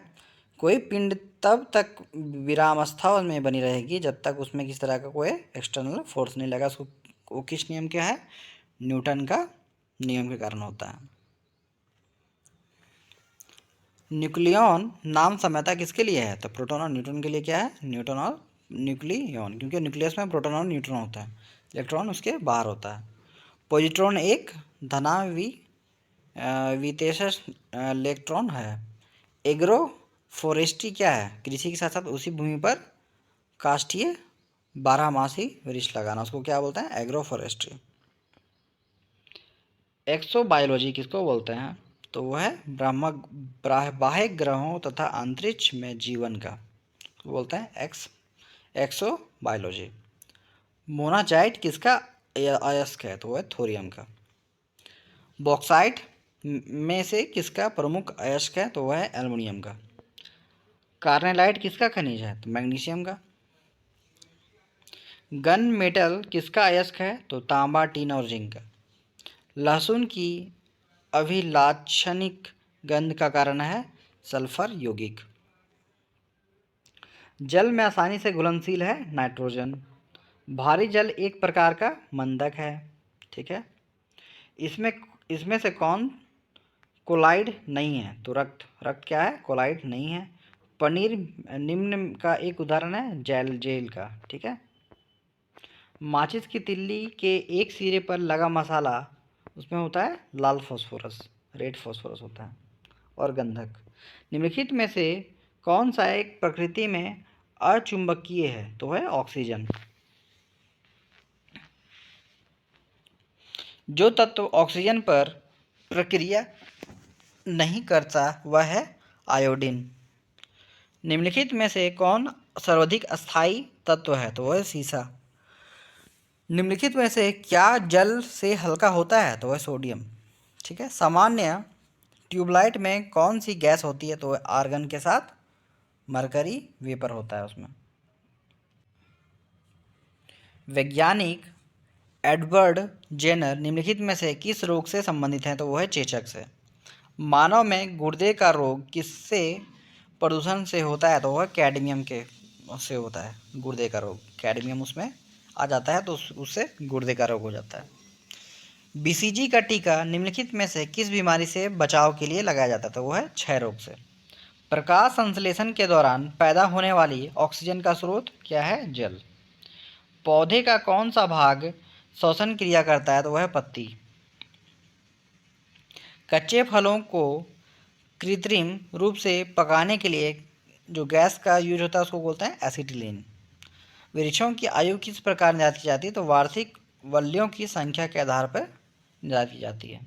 कोई पिंड तब तक विरामावस्था में बनी रहेगी जब तक उसमें किस तरह का कोई एक्सटर्नल फोर्स नहीं लगा। उसको वो किस नियम क्या है? न्यूटन का नियम के कारण होता है। न्यूक्लियॉन नाम साम्यता किसके लिए है? तो प्रोटॉन और न्यूट्रॉन के लिए क्या है? न्यूटन और न्यूक्लियॉन, क्योंकि न्यूक्लियस में प्रोटॉन और न्यूट्रॉन होता है, इलेक्ट्रॉन उसके बाहर होता है। पॉजिट्रॉन एक विशेष इलेक्ट्रॉन है। एग्रो फॉरेस्ट्री क्या है? कृषि के साथ साथ उसी भूमि पर काष्ठीय बारहमासी वृक्ष लगाना, उसको क्या बोलते हैं? Agro forestry. एक्सोबायोलॉजी किसको बोलते हैं? तो वह है बाह्य ग्रहों तथा अंतरिक्ष में जीवन का बोलते हैं एक्सोबायोलॉजी। मोनाजाइट किसका अयस्क है? तो वह थोरियम का। बॉक्साइट में से किसका प्रमुख अयस्क है? तो वह है एल्युमिनियम का। कार्नेलाइट किसका खनिज है? तो मैग्नीशियम का। गन मेटल किसका अयस्क है? तो तांबा, टीन और जिंक का। लहसुन की अभिलाक्षणिक गंध का कारण है सल्फर यौगिक। जल में आसानी से घुलनशील है नाइट्रोजन। भारी जल एक प्रकार का मंदक है। ठीक है। इसमें इसमें से कौन कोलाइड नहीं है? तो रक्त क्या है? कोलाइड नहीं है। पनीर निम्न का एक उदाहरण है जेल का। ठीक है। माचिस की तिल्ली के एक सिरे पर लगा मसाला, उसमें होता है लाल फास्फोरस, रेड फास्फोरस होता है, और गंधक। निम्नलिखित में से कौन सा एक प्रकृति में अचुंबकीय है? तो है ऑक्सीजन। जो तत्व ऑक्सीजन पर प्रक्रिया नहीं करता वह है आयोडीन। निम्नलिखित में से कौन सर्वाधिक अस्थायी तत्व है? तो वह है सीसा। निम्नलिखित में से क्या जल से हल्का होता है? तो वह सोडियम। ठीक है। सामान्य ट्यूबलाइट में कौन सी गैस होती है? तो वह आर्गन के साथ मरकरी वेपर होता है उसमें। वैज्ञानिक एडवर्ड जेनर निम्नलिखित में से किस रोग से संबंधित है? तो वह है चेचक से। मानव में गुर्दे का रोग किससे प्रदूषण से होता है? तो वह कैडमियम के से होता है। गुर्दे का रोग कैडमियम उसमें आ जाता है तो उससे गुर्दे का रोग हो जाता है। बीसीजी का टीका निम्नलिखित में से किस बीमारी से बचाव के लिए लगाया जाता है? तो वह है क्षय रोग से। प्रकाश संश्लेषण के दौरान पैदा होने वाली ऑक्सीजन का स्रोत क्या है? जल। पौधे का कौन सा भाग श्वसन क्रिया करता है? तो वह है पत्ती। कच्चे फलों को कृत्रिम रूप से पकाने के लिए जो गैस का यूज होता है उसको बोलते हैं एसिटिलीन। वृक्षों की आयु किस प्रकार निर्धारित की जाती है? तो वार्षिक वल्लियों की संख्या के आधार पर निर्धारित की जाती है।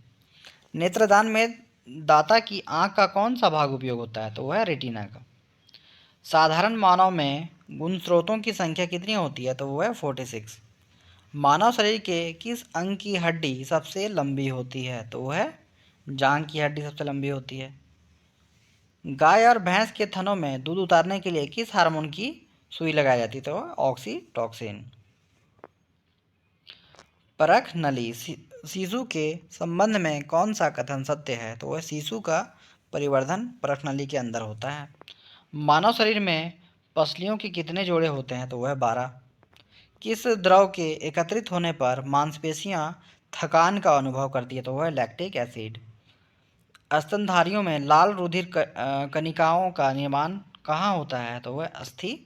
नेत्रदान में दाता की आंख का कौन सा भाग उपयोग होता है? तो वह है रेटिना का। साधारण मानव में गुणस्रोतों की संख्या कितनी होती है? तो वह है 46। मानव शरीर के किस अंग की हड्डी सबसे लंबी होती है? तो वह है जांघ की हड्डी सबसे लंबी होती है। गाय और भैंस के थनों में दूध उतारने के लिए किस हार्मोन की सुई लगाई जाती है? तो ऑक्सीटोसिन। परख नली शिशु के संबंध में कौन सा कथन सत्य है? तो वह शिशु का परिवर्धन परख नली के अंदर होता है। मानव शरीर में पसलियों के कितने जोड़े होते हैं? तो वह 12। किस द्रव के एकत्रित होने पर मांसपेशियां थकान का अनुभव करती है? तो वह लैक्टिक एसिड। स्तनधारियों में लाल रुधिर कणिकाओं का निर्माण कहाँ होता है? तो वह अस्थि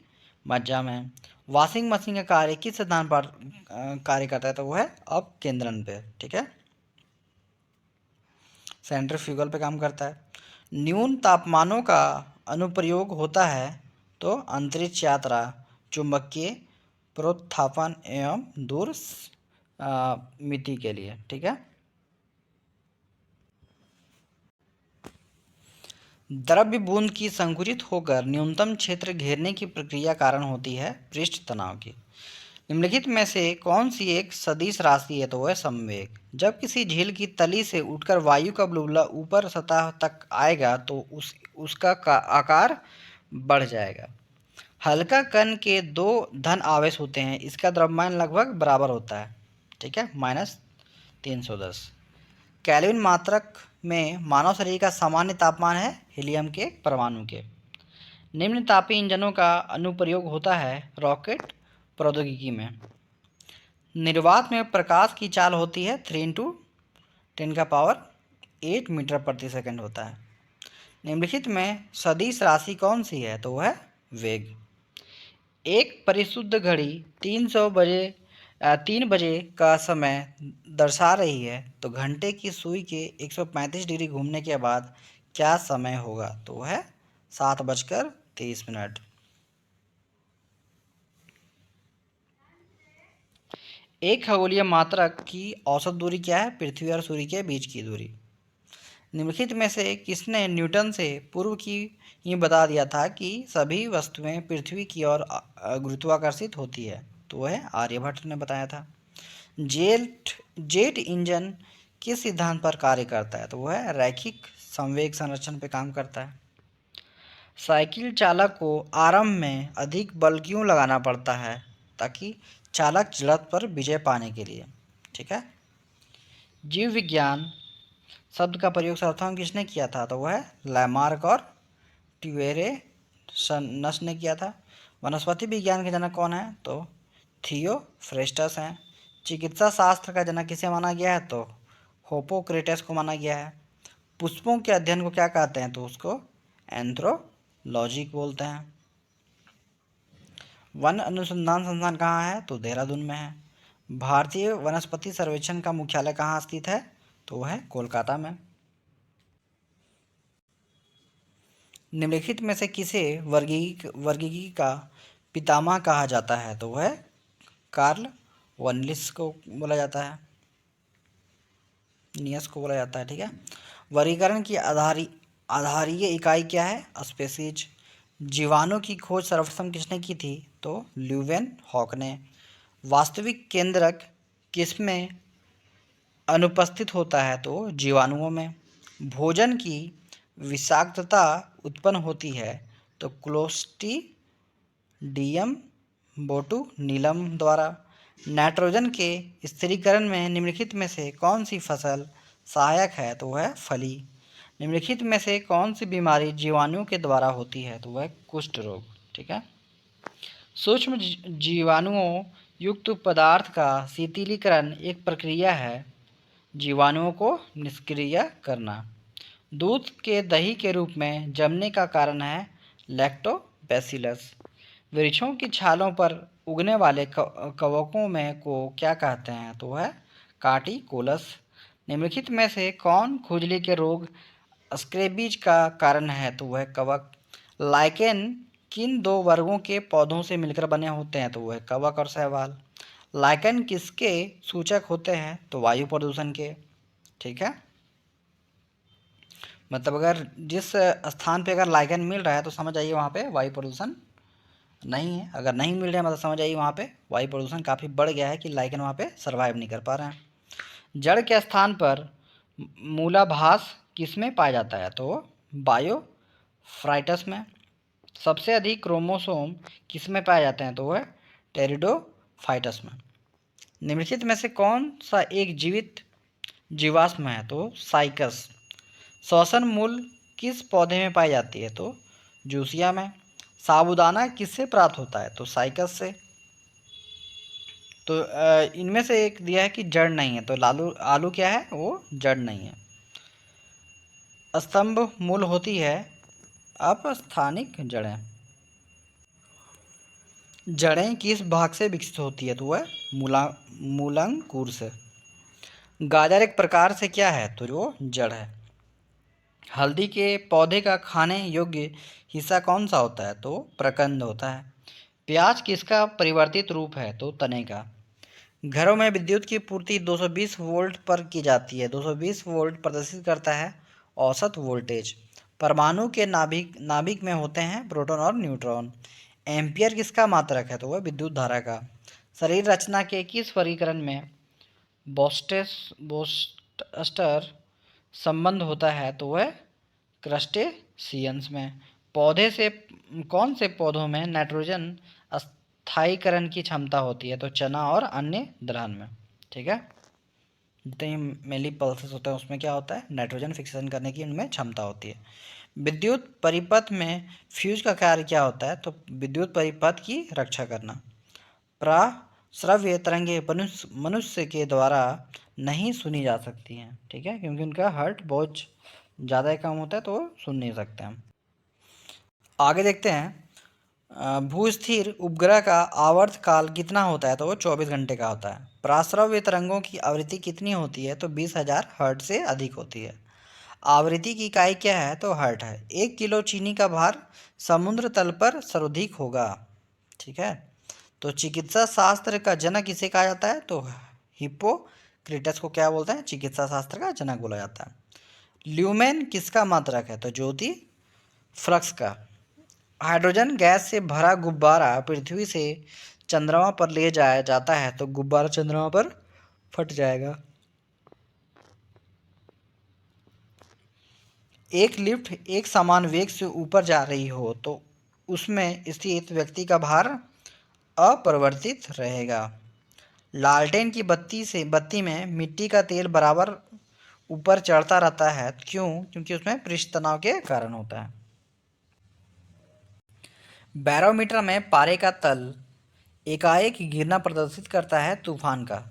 मज्जा में। वॉशिंग मशीन का कार्य किस सिद्धांत पर कार्य करता है? तो वह है अपकेंद्रण पे। ठीक है। सेंट्रीफ्यूगल पे काम करता है। न्यून तापमानों का अनुप्रयोग होता है तो अंतरिक्ष यात्रा, चुंबकीय प्रोत्थापन एवं दूर मिति के लिए। ठीक है। द्रव्य बूंद की संकुचित होकर न्यूनतम क्षेत्र घेरने की प्रक्रिया कारण होती है पृष्ठ तनाव की। निम्नलिखित में से कौन सी एक सदिश राशि है? तो वह संवेग। जब किसी झील की तली से उठकर वायु का बुलबुला ऊपर सतह तक आएगा तो उसका आकार बढ़ जाएगा। हल्का कण के 2 धन आवेश होते हैं, इसका द्रव्यमान लगभग बराबर होता है। ठीक है, -310 केल्विन मात्रक में मानव शरीर का सामान्य तापमान है हीलियम के परमाणु के। निम्न तापीय इंजनों का अनुप्रयोग होता है रॉकेट प्रौद्योगिकी में। निर्वात में प्रकाश की चाल होती है 3×10⁸ मीटर प्रति सेकंड होता है। निम्नलिखित में सदिश राशि कौन सी है? तो वह है वेग। एक परिशुद्ध घड़ी 3 बजे का समय दर्शा रही है, तो घंटे की सुई के 135 डिग्री घूमने के बाद क्या समय होगा? तो वह है 7:30। एक खगोलीय मात्रक की औसत दूरी क्या है? पृथ्वी और सूर्य के बीच की दूरी। निम्नलिखित में से किसने न्यूटन से पूर्व की ये बता दिया था कि सभी वस्तुएं पृथ्वी की ओर गुरुत्वाकर्षित होती है? तो वह आर्यभट्ट ने बताया था। जेट इंजन किस सिद्धांत पर कार्य करता है? तो वह रैखिक संवेग संरक्षण पर काम करता है। साइकिल चालक को आरंभ में अधिक बल क्यों लगाना पड़ता है? ताकि चालक जड़त्व पर विजय पाने के लिए। ठीक है। जीव विज्ञान शब्द का प्रयोग सर्वप्रथम किसने किया था? तो वह लैमार्क और ट्यूरेनस ने किया था। वनस्पति विज्ञान के जनक कौन है? तो थियोफ्रेस्टस हैं। चिकित्सा शास्त्र का जनक किसे माना गया है? तो हिप्पोक्रेटस को माना गया है। पुष्पों के अध्ययन को क्या कहते हैं? तो उसको एंथ्रोलॉजी बोलते हैं। वन अनुसंधान संस्थान कहाँ है? तो देहरादून में है। भारतीय वनस्पति सर्वेक्षण का मुख्यालय कहाँ स्थित है? तो वह है कोलकाता में। निम्नलिखित में से किसे वर्गीकी का पितामह कहा जाता है? तो वह कार्ल वनलिस को बोला जाता है, नियस को बोला जाता है। ठीक है। वर्गीकरण की आधारीय इकाई क्या है? स्पेसीज। जीवाणु की खोज सर्वप्रथम किसने की थी? तो ल्यूवेनहॉक ने। वास्तविक केंद्रक किसमें अनुपस्थित होता है? तो जीवाणुओं में। भोजन की विषाक्तता उत्पन्न होती है तो क्लोस्ट्रीडियम बोटुलिनम द्वारा। नाइट्रोजन के स्थिरीकरण में निम्नलिखित में से कौन सी फसल सहायक है? तो वह फली। निम्नलिखित में से कौन सी बीमारी जीवाणुओं के द्वारा होती है? तो वह कुष्ठ रोग। ठीक है। सूक्ष्म जीवाणुओं युक्त पदार्थ का शीतलीकरण एक प्रक्रिया है जीवाणुओं को निष्क्रिय करना। दूध के दही के रूप में जमने का कारण है लैक्टोबैसिलस। वृक्षों की छालों पर उगने वाले कवकों में को क्या कहते हैं? तो वह कार्टिकोलस। निम्नलिखित में से कौन खुजली के रोग स्क्रैबीज का कारण है? तो वह कवक। लाइकेन किन दो वर्गों के पौधों से मिलकर बने होते हैं? तो वह कवक और शैवाल। लाइकेन किसके सूचक होते हैं? तो वायु प्रदूषण के। ठीक है। मतलब अगर जिस स्थान पे अगर लाइकेन मिल रहा है तो समझ आइए वहाँ पे वायु प्रदूषण नहीं है। अगर नहीं मिल रहा है मतलब समझ आइए वहाँ पे वायु प्रदूषण काफ़ी बढ़ गया है कि लाइकेन वहाँ पे सर्वाइव नहीं कर पा रहे हैं। जड़ के स्थान पर मूलाभास किसमें पाया जाता है? तो बायोफ्राइटस में। सबसे अधिक क्रोमोसोम किसमें पाए जाते हैं? तो वह टेरिडोफाइटस में। निम्नलिखित में से कौन सा एक जीवित जीवाश्म है? तो साइकस। श्वसन मूल किस पौधे में पाई जाती है? तो जूसिया में। साबूदाना किससे प्राप्त होता है? तो साइकस से। तो इनमें से एक दिया है कि जड़ नहीं है, तो आलू क्या है? वो जड़ नहीं है। स्तंभ मूल होती है अपस्थानिक जड़ें। जड़ें किस भाग से विकसित होती है? तो वह मूलांकुर से। गाजर एक प्रकार से क्या है? तो वो जड़ है। हल्दी के पौधे का खाने योग्य हिस्सा कौन सा होता है? तो प्रकंद होता है। प्याज किसका परिवर्तित रूप है? तो तने का। घरों में विद्युत की पूर्ति 220 वोल्ट पर की जाती है। 220 वोल्ट प्रदर्शित करता है औसत वोल्टेज। परमाणु के नाभिक में होते हैं प्रोटॉन और न्यूट्रॉन। एम्पियर किसका मात्रक है? तो वह विद्युत धारा का। शरीर रचना के किस वर्गीकरण में बोस्टर संबंध होता है? तो वह क्रस्टेशियंस में। पौधे से कौन से पौधों में नाइट्रोजन स्थायीकरण की क्षमता होती है? तो चना और अन्य दलहन में। ठीक है। जितने मेनली पल्सेस होते हैं उसमें क्या होता है, नाइट्रोजन फिक्सेशन करने की उनमें क्षमता होती है। विद्युत परिपथ में फ्यूज का कार्य क्या होता है, तो विद्युत परिपथ की रक्षा करना। प्राश्रव्य तरंगे मनुष्य के द्वारा नहीं सुनी जा सकती हैं, ठीक है, क्योंकि उनका हर्ट बहुत ज़्यादा ही कम होता है तो वो सुन नहीं सकते हम। आगे देखते हैं, भूस्थिर उपग्रह का आवर्त काल कितना होता है, तो वो 24 घंटे का होता है। प्राश्रव्य तरंगों की आवृत्ति कितनी होती है, तो 20,000 हर्ट से अधिक होती है। आवृत्ति की इकाई क्या है, तो हर्ट है। 1 किलो चीनी का भार समुद्र तल पर सर्वाधिक होगा, ठीक है। तो चिकित्सा शास्त्र का जनक किसे कहा जाता है, तो हिप्पोक्रेटस को क्या बोलते हैं, चिकित्सा शास्त्र का जनक बोला जाता है। ल्यूमेन किसका मात्रक है, तो ज्योति फ्लक्स का। हाइड्रोजन गैस से भरा गुब्बारा पृथ्वी से चंद्रमा पर ले जाया जाता है तो गुब्बारा चंद्रमा पर फट जाएगा। एक लिफ्ट एक समान वेग से ऊपर जा रही हो तो उसमें स्थित व्यक्ति का भार अपरिवर्तित रहेगा। लालटेन की बत्ती में मिट्टी का तेल बराबर ऊपर चढ़ता रहता है, क्यों, क्योंकि उसमें पृष्ठ तनाव के कारण होता है। बैरोमीटर में पारे का तल एकाएक गिरना प्रदर्शित करता है तूफान का।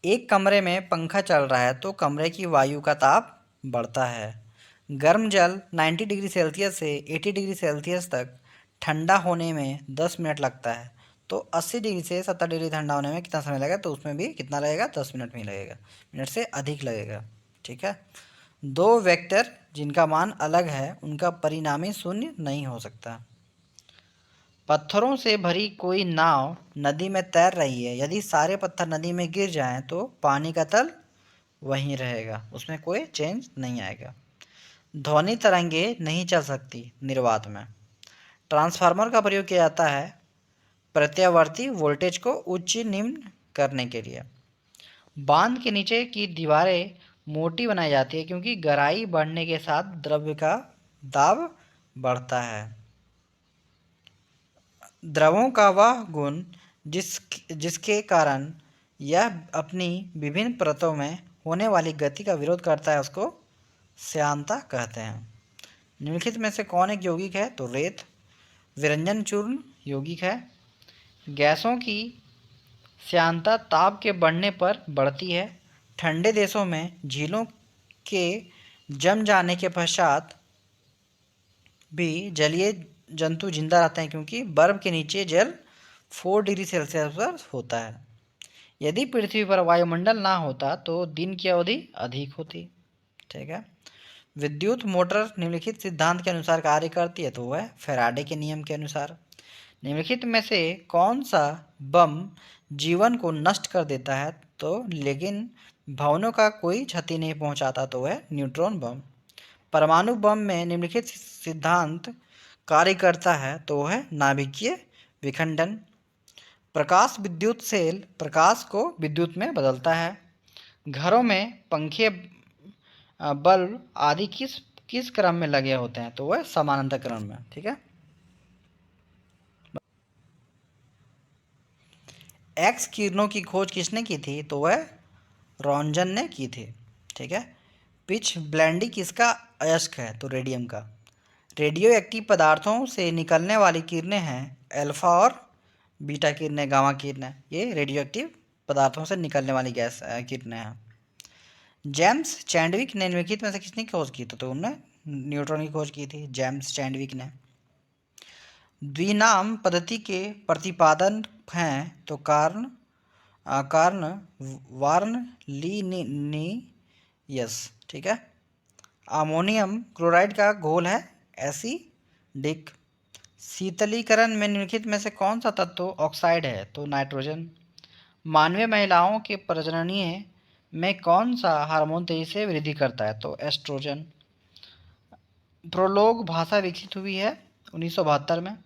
एक कमरे में पंखा चल रहा है तो कमरे की वायु का ताप बढ़ता है। गर्म जल 90 डिग्री सेल्सियस से 80 डिग्री सेल्सियस तक ठंडा होने में 10 मिनट लगता है, तो 80 डिग्री से 70 डिग्री ठंडा होने में कितना समय लगेगा, तो उसमें भी कितना लगेगा, 10 मिनट में ही लगेगा, मिनट से अधिक लगेगा, ठीक है। दो वेक्टर जिनका मान अलग है उनका परिणामी शून्य नहीं हो सकता। पत्थरों से भरी कोई नाव नदी में तैर रही है, यदि सारे पत्थर नदी में गिर जाएं तो पानी का तल वहीं रहेगा, उसमें कोई चेंज नहीं आएगा। ध्वनि तरंगे नहीं चल सकती निर्वात में। ट्रांसफार्मर का प्रयोग किया जाता है प्रत्यावर्ती वोल्टेज को उच्च निम्न करने के लिए। बांध के नीचे की दीवारें मोटी बनाई जाती है क्योंकि गहराई बढ़ने के साथ द्रव्य का दाब बढ़ता है। द्रवों का वह गुण जिसके कारण यह अपनी विभिन्न परतों में होने वाली गति का विरोध करता है उसको श्यानता कहते हैं। निम्नलिखित में से कौन एक यौगिक है, तो रेत। विरंजन चूर्ण यौगिक है। गैसों की श्यानता ताप के बढ़ने पर बढ़ती है। ठंडे देशों में झीलों के जम जाने के पश्चात भी जलीय जंतु जिंदा रहते हैं क्योंकि बर्फ के नीचे जल 4 डिग्री सेल्सियस पर होता है। यदि पृथ्वी पर वायुमंडल ना होता तो दिन की अवधि अधिक होती, ठीक है। विद्युत मोटर निम्नलिखित सिद्धांत के अनुसार कार्य करती है, तो वह फैराडे के नियम के अनुसार। निम्नलिखित में से कौन सा बम जीवन को नष्ट कर देता है, तो लेकिन भवनों का कोई क्षति नहीं पहुंचाता, तो वह न्यूट्रॉन बम। परमाणु बम में निम्नलिखित सिद्धांत कार्य करता है, तो वह नाभिकीय विखंडन। प्रकाश विद्युत सेल प्रकाश को विद्युत में बदलता है। घरों में पंखे बल्ब आदि किस किस क्रम में लगे होते हैं, तो वह समानांतर क्रम में, ठीक है। एक्स किरणों की खोज किसने की थी, तो वह रॉन्जन ने की थी, ठीक है। पिच ब्लेंडी किसका अयस्क है, तो रेडियम का। रेडियो एक्टिव पदार्थों से निकलने वाली किरणें हैं अल्फा और बीटा किरणें, गामा किरणें, ये रेडियो एक्टिव पदार्थों से निकलने वाली गैस किरणें हैं। जेम्स चैडविक ने निम्नलिखित में से किसने खोज की, तो उन्होंने न्यूट्रॉन की खोज की थी, जेम्स चैडविक ने। द्विनाम पद्धति के प्रतिपादन हैं, तो कार्न वार्नलीनियस, ठीक है। अमोनियम क्लोराइड का घोल है एसिडिक। शीतलीकरण में निम्नलिखित में से कौन सा तत्व ऑक्साइड है, तो नाइट्रोजन। मानवीय महिलाओं के प्रजननीय में कौन सा हार्मोन तेजी से वृद्धि करता है, तो एस्ट्रोजन। प्रोलोग भाषा विकसित हुई है 1972 में।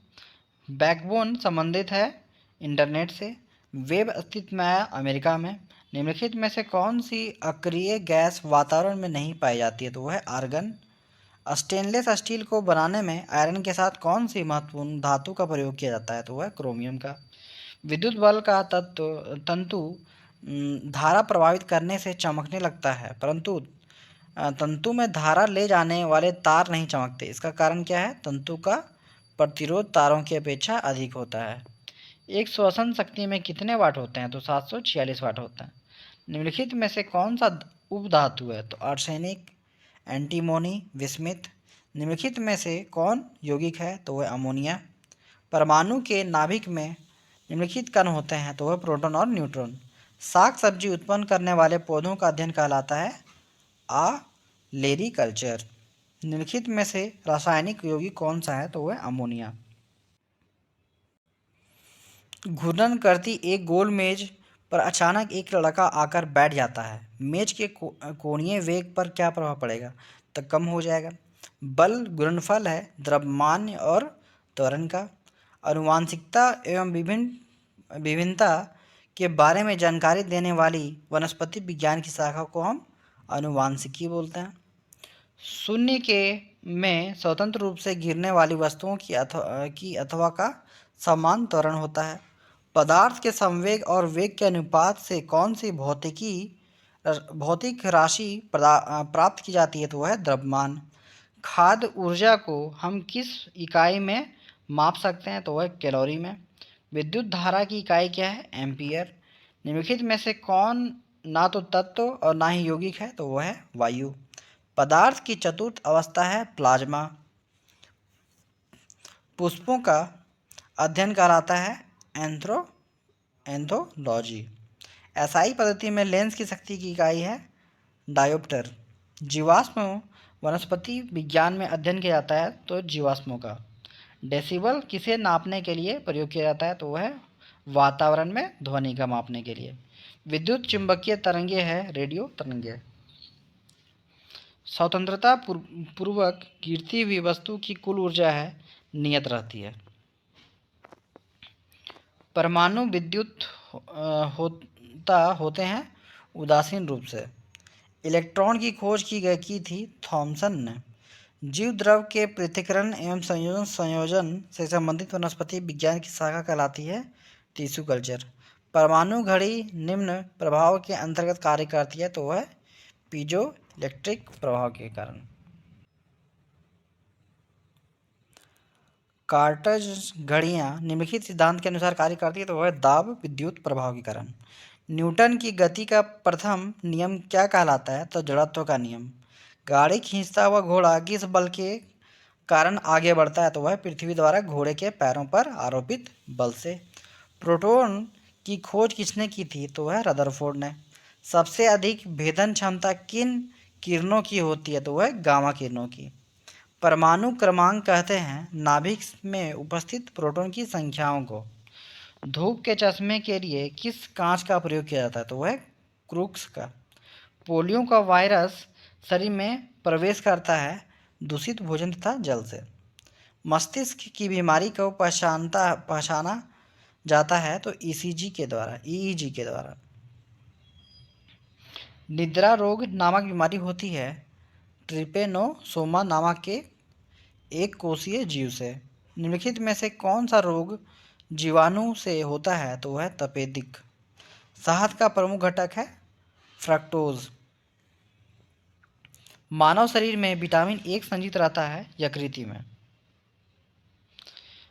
बैकबोन संबंधित है इंटरनेट से। वेब अस्तित्व में आया अमेरिका में। निम्नलिखित में से कौन सी अक्रिय गैस वातावरण में नहीं पाई जाती है, तो वह है आर्गन। स्टेनलेस स्टील को बनाने में आयरन के साथ कौन सी महत्वपूर्ण धातु का प्रयोग किया जाता है, तो वह क्रोमियम का। विद्युत बल का तंतु धारा प्रभावित करने से चमकने लगता है, परंतु तंतु में धारा ले जाने वाले तार नहीं चमकते। इसका कारण क्या है? तंतु का प्रतिरोध तारों की अपेक्षा अधिक होता है। एक श्वसन शक्ति में कितने वाट होते हैं? तो 746 वाट होता है। निम्नलिखित में से कौन सा उपधातु है? तो आर्सेनिक, एंटीमोनी, विस्मित। निम्नलिखित में से कौन यौगिक है? तो वह अमोनिया। परमाणु के नाभिक में निम्नलिखित कण होते हैं? तो वह प्रोटॉन और न्यूट्रॉन। साग सब्जी उत्पन्न करने वाले पौधों का अध्ययन कहलाता है लेरिकल्चर। निम्नलिखित में से रासायनिक यौगिक कौन सा है? तो वह अमोनिया। घूर्णन करती एक गोल मेज पर अचानक एक लड़का आकर बैठ जाता है। मेज के कोणीय वेग पर क्या प्रभाव पड़ेगा? तो कम हो जाएगा। बल गुणनफल है द्रव्यमान और त्वरण का। आनुवांशिकता एवं विभिन्नता के बारे में जानकारी देने वाली वनस्पति विज्ञान की शाखा को हम आनुवांशिकी बोलते हैं। शून्य के में स्वतंत्र रूप से गिरने वाली वस्तुओं की अथवा का समान त्वरण होता है। पदार्थ के संवेग और वेग के अनुपात से कौन सी भौतिक राशि प्राप्त की जाती है? तो वह है द्रव्यमान। खाद्य ऊर्जा को हम किस इकाई में माप सकते हैं? तो वह कैलोरी में। विद्युत धारा की इकाई क्या है? एम्पियर। निम्नलिखित में से कौन ना तो तत्व और ना ही यौगिक है? तो वह है वायु। पदार्थ की चतुर्थ अवस्था है प्लाज्मा। पुष्पों का अध्ययन कहलाता है एंथोलॉजी। एसआई पद्धति में लेंस की शक्ति की इकाई है डायोप्टर। जीवाश्म वनस्पति विज्ञान में अध्ययन किया जाता है तो जीवाश्मों का। डेसिबल किसे नापने के लिए प्रयोग किया जाता है? तो वह है वातावरण में ध्वनि का मापने के लिए। विद्युत चुंबकीय तरंगे है रेडियो तरंगे। स्वतंत्रता पूर्वक गिरती हुई वस्तु की कुल ऊर्जा है नियत रहती है। परमाणु विद्युत होते हैं उदासीन रूप से। इलेक्ट्रॉन की खोज की थी थॉमसन ने। जीव द्रव के पृथक्करण एवं संयोजन से संबंधित वनस्पति विज्ञान की शाखा कहलाती है टिश्यू कल्चर। परमाणु घड़ी निम्न प्रभाव के अंतर्गत कार्य करती है तो वह पीजो इलेक्ट्रिक प्रभाव के कारण। कार्टज घड़ियाँ निम्नलिखित सिद्धांत के अनुसार कार्य करती है तो वह दाब विद्युत प्रभाव के कारण। न्यूटन की गति का प्रथम नियम क्या कहलाता है? तो जड़त्व का नियम। गाड़ी खींचता हुआ घोड़ा किस बल के कारण आगे बढ़ता है? तो वह पृथ्वी द्वारा घोड़े के पैरों पर आरोपित बल से। प्रोटॉन की खोज किसने की थी? तो वह रदरफोर्ड ने। सबसे अधिक भेदन क्षमता किन किरणों की होती है? तो वह गामा किरणों की। परमाणु क्रमांक कहते हैं नाभिक में उपस्थित प्रोटॉन की संख्याओं को। धूप के चश्मे के लिए किस कांच का प्रयोग किया जाता है? तो वह क्रूक्स का। पोलियो का वायरस शरीर में प्रवेश करता है दूषित भोजन तथा जल से। मस्तिष्क की बीमारी को पहचाना जाता है तो ईईजी के द्वारा। निद्रा रोग नामक बीमारी होती है ट्रिपेनोसोमा नामक के एक कोषीय जीव से। निम्नलिखित में से कौन सा रोग जीवाणु से होता है? तो वह तपेदिक। शहद का प्रमुख घटक है फ्रक्टोज। मानव शरीर में विटामिन एक संचित रहता है यकृत में।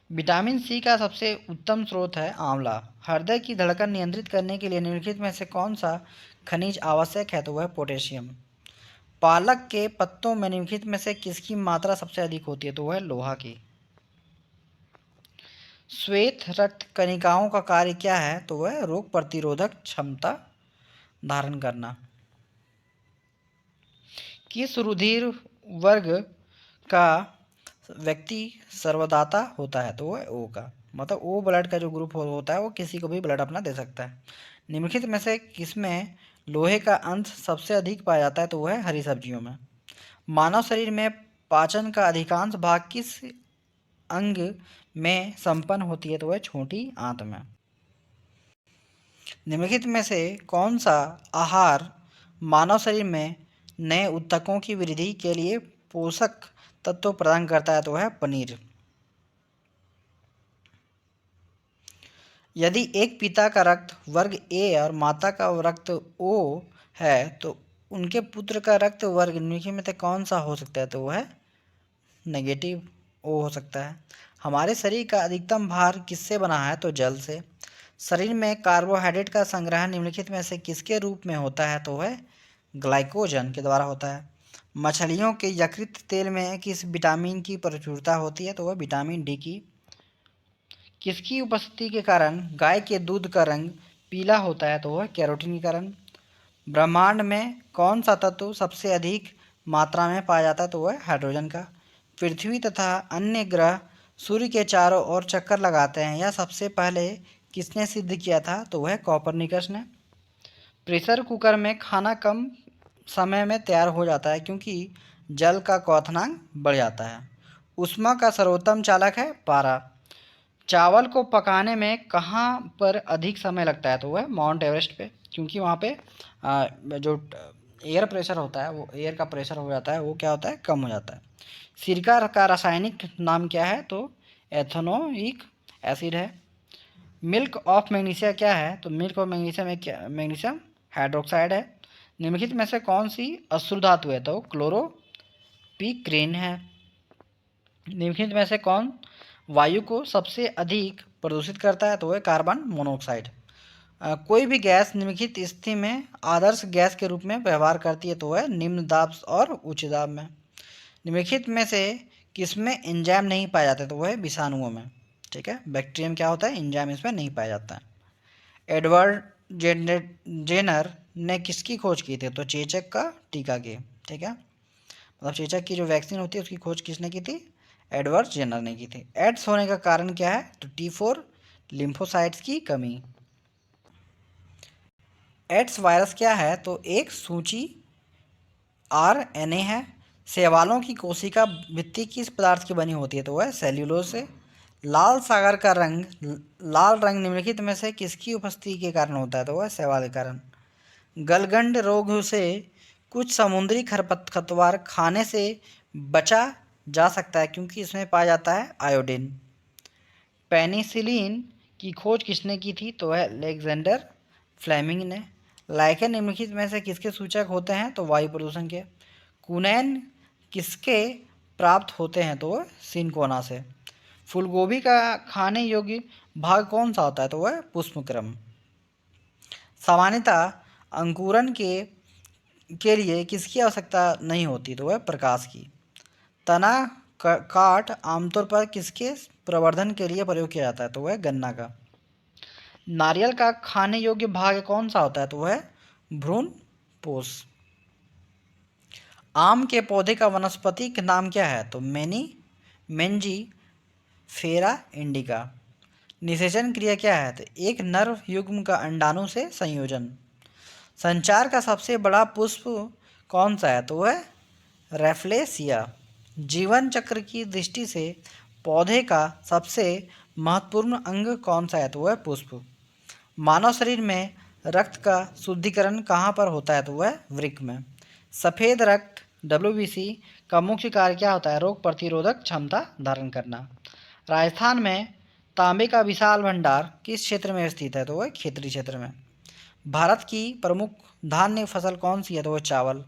विटामिन सी का सबसे उत्तम स्रोत है आंवला। हृदय की धड़कन नियंत्रित करने के लिए निम्नलिखित में से कौन सा खनिज आवश्यक है? तो वह पोटेशियम। पालक के पत्तों में निम्नलिखित में से किसकी मात्रा सबसे अधिक होती है? तो वह लोहा की। श्वेत रक्त कणिकाओं का कार्य क्या है? तो वह रोग प्रतिरोधक क्षमता धारण करना। किस रुधिर वर्ग का व्यक्ति सर्वदाता होता है? तो वह ओ का। मतलब ओ ब्लड का जो ग्रुप होता है वो किसी को भी ब्लड अपना दे सकता है। निम्नलिखित में से किसमें लोहे का अंश सबसे अधिक पाया जाता है? तो वह है हरी सब्जियों में। मानव शरीर में पाचन का अधिकांश भाग किस अंग में संपन्न होती है? तो वह छोटी आंत में। निम्नलिखित में से कौन सा आहार मानव शरीर में नए ऊतकों की वृद्धि के लिए पोषक तत्व प्रदान करता है? तो वह पनीर। यदि एक पिता का रक्त वर्ग ए और माता का रक्त ओ है तो उनके पुत्र का रक्त वर्ग निम्नलिखित में से कौन सा हो सकता है? तो वो है नेगेटिव ओ हो सकता है। हमारे शरीर का अधिकतम भार किससे बना है? तो जल से। शरीर में कार्बोहाइड्रेट का संग्रह निम्नलिखित में से किसके रूप में होता है? तो वह ग्लाइकोजन के द्वारा होता है। मछलियों के यकृत तेल में किस विटामिन की प्रचुरता होती है? तो वह विटामिन डी की। किसकी उपस्थिति के कारण गाय के दूध का रंग पीला होता है? तो वह कैरोटीन के कारण। ब्रह्मांड में कौन सा तत्व सबसे अधिक मात्रा में पाया जाता है? तो वह हाइड्रोजन का। पृथ्वी तथा अन्य ग्रह सूर्य के चारों ओर चक्कर लगाते हैं, यह सबसे पहले किसने सिद्ध किया था? तो वह कॉपरनिकस ने। प्रेशर कुकर में खाना कम समय में तैयार हो जाता है क्योंकि जल का क्वथनांक बढ़ जाता है। ऊष्मा का सर्वोत्तम चालक है पारा। चावल को पकाने में कहाँ पर अधिक समय लगता है? तो वह माउंट एवरेस्ट पे, क्योंकि वहाँ पे जो एयर प्रेशर होता है, वो एयर का प्रेशर हो जाता है, वो क्या होता है? कम हो जाता है। सिरका का रासायनिक नाम क्या है? तो एथेनोइक एसिड है। मिल्क ऑफ मैग्नीशिया क्या है? तो मिल्क ऑफ मैग्नीशिया में क्या? मैग्नीशियम हाइड्रोक्साइड है। निम्नलिखित में से कौन सी अश्रु धातु है? तो क्लोरोपिक्रीन है। निम्नलिखित में से कौन वायु को सबसे अधिक प्रदूषित करता है? तो वह कार्बन मोनोऑक्साइड। कोई भी गैस निम्नलिखित स्थिति में आदर्श गैस के रूप में व्यवहार करती है, तो वह निम्न दाब और उच्च दाब में। निम्नलिखित में से किसमें एंजाइम नहीं पाया जाता? तो वह विषाणुओं में। ठीक है, बैक्टीरियम क्या होता है? एंजाइम इसमें नहीं पाया जाता है। एडवर्ड जेनर ने किसकी खोज की थी? तो चेचक का टीका की। ठीक है, मतलब चेचक की जो वैक्सीन होती है उसकी खोज किसने की थी? एडवर्ड जेनर ने की थी। एड्स होने का कारण क्या है? तो T4 लिम्फोसाइट्स की कमी। एड्स वायरस क्या है? तो एक सूची RNA है। शैवालों की कोशिका भित्ति किस पदार्थ की बनी होती है? तो वह सेल्यूलोज से। लाल सागर का रंग लाल रंग निम्नलिखित में से किसकी उपस्थिति के कारण होता है? तो वह शैवाल के कारण। गलगंड रोग से कुछ समुद्री खरपतवार खाने से बचा जा सकता है क्योंकि इसमें पाया जाता है आयोडीन। पेनिसिलिन की खोज किसने की थी? तो वह अलेक्जेंडर फ्लेमिंग ने। लाइकेन निम्नलिखित में से किसके सूचक होते हैं? तो वायु प्रदूषण के। कुनैन किसके प्राप्त होते हैं? तो वह सिनकोना से। फूलगोभी का खाने योग्य भाग कौन सा होता है? तो वह पुष्पक्रम। सामान्यतः अंकुरन के लिए किसकी आवश्यकता नहीं होती? तो वह प्रकाश की। तना काट आमतौर पर किसके प्रवर्धन के लिए प्रयोग किया जाता है? तो वह गन्ना का। नारियल का खाने योग्य भाग कौन सा होता है? तो वह भ्रूण पोष। आम के पौधे का वनस्पतिक नाम क्या है? तो मेंजी फेरा इंडिका। निषेचन क्रिया क्या है? तो एक नर युग्म का अंडाणु से संयोजन। संचार का सबसे बड़ा पुष्प कौन सा है? तो वह रेफ्लेसिया। जीवन चक्र की दृष्टि से पौधे का सबसे महत्वपूर्ण अंग कौन सा है? तो वह पुष्प। मानव शरीर में रक्त का शुद्धिकरण कहाँ पर होता है? तो वह वृक्क में। सफ़ेद रक्त WBC का मुख्य कार्य क्या होता है? रोग प्रतिरोधक क्षमता धारण करना। राजस्थान में तांबे का विशाल भंडार किस क्षेत्र में स्थित है? तो वह क्षेत्रीय क्षेत्र में। भारत की प्रमुख धान्य फसल कौन सी है? तो वह चावल।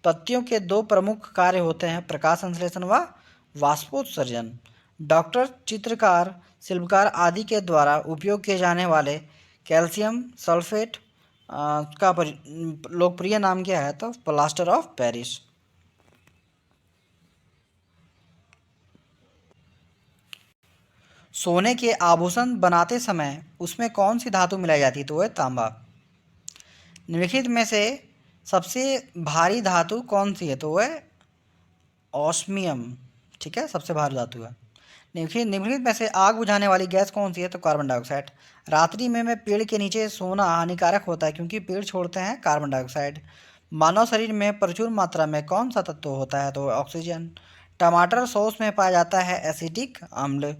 पत्तियों के दो प्रमुख कार्य होते हैं, प्रकाश संश्लेषण व वाष्पोत्सर्जन। डॉक्टर, चित्रकार, शिल्पकार आदि के द्वारा उपयोग किए जाने वाले कैल्शियम सल्फेट का लोकप्रिय नाम क्या है? तो प्लास्टर ऑफ पेरिस। सोने के आभूषण बनाते समय उसमें कौन सी धातु मिलाई जाती है? तो वह तांबा। निम्नलिखित में से सबसे भारी धातु कौन सी है? तो वह ऑस्मियम। ठीक है, सबसे भारी धातु है। निम्नलिखित में से आग बुझाने वाली गैस कौन सी है? तो कार्बन डाइऑक्साइड। रात्रि में पेड़ के नीचे सोना हानिकारक होता है क्योंकि पेड़ छोड़ते हैं कार्बन डाइऑक्साइड। मानव शरीर में प्रचुर मात्रा में कौन सा तत्व होता है? तो ऑक्सीजन। टमाटर सॉस में पाया जाता है एसिटिक अम्ल।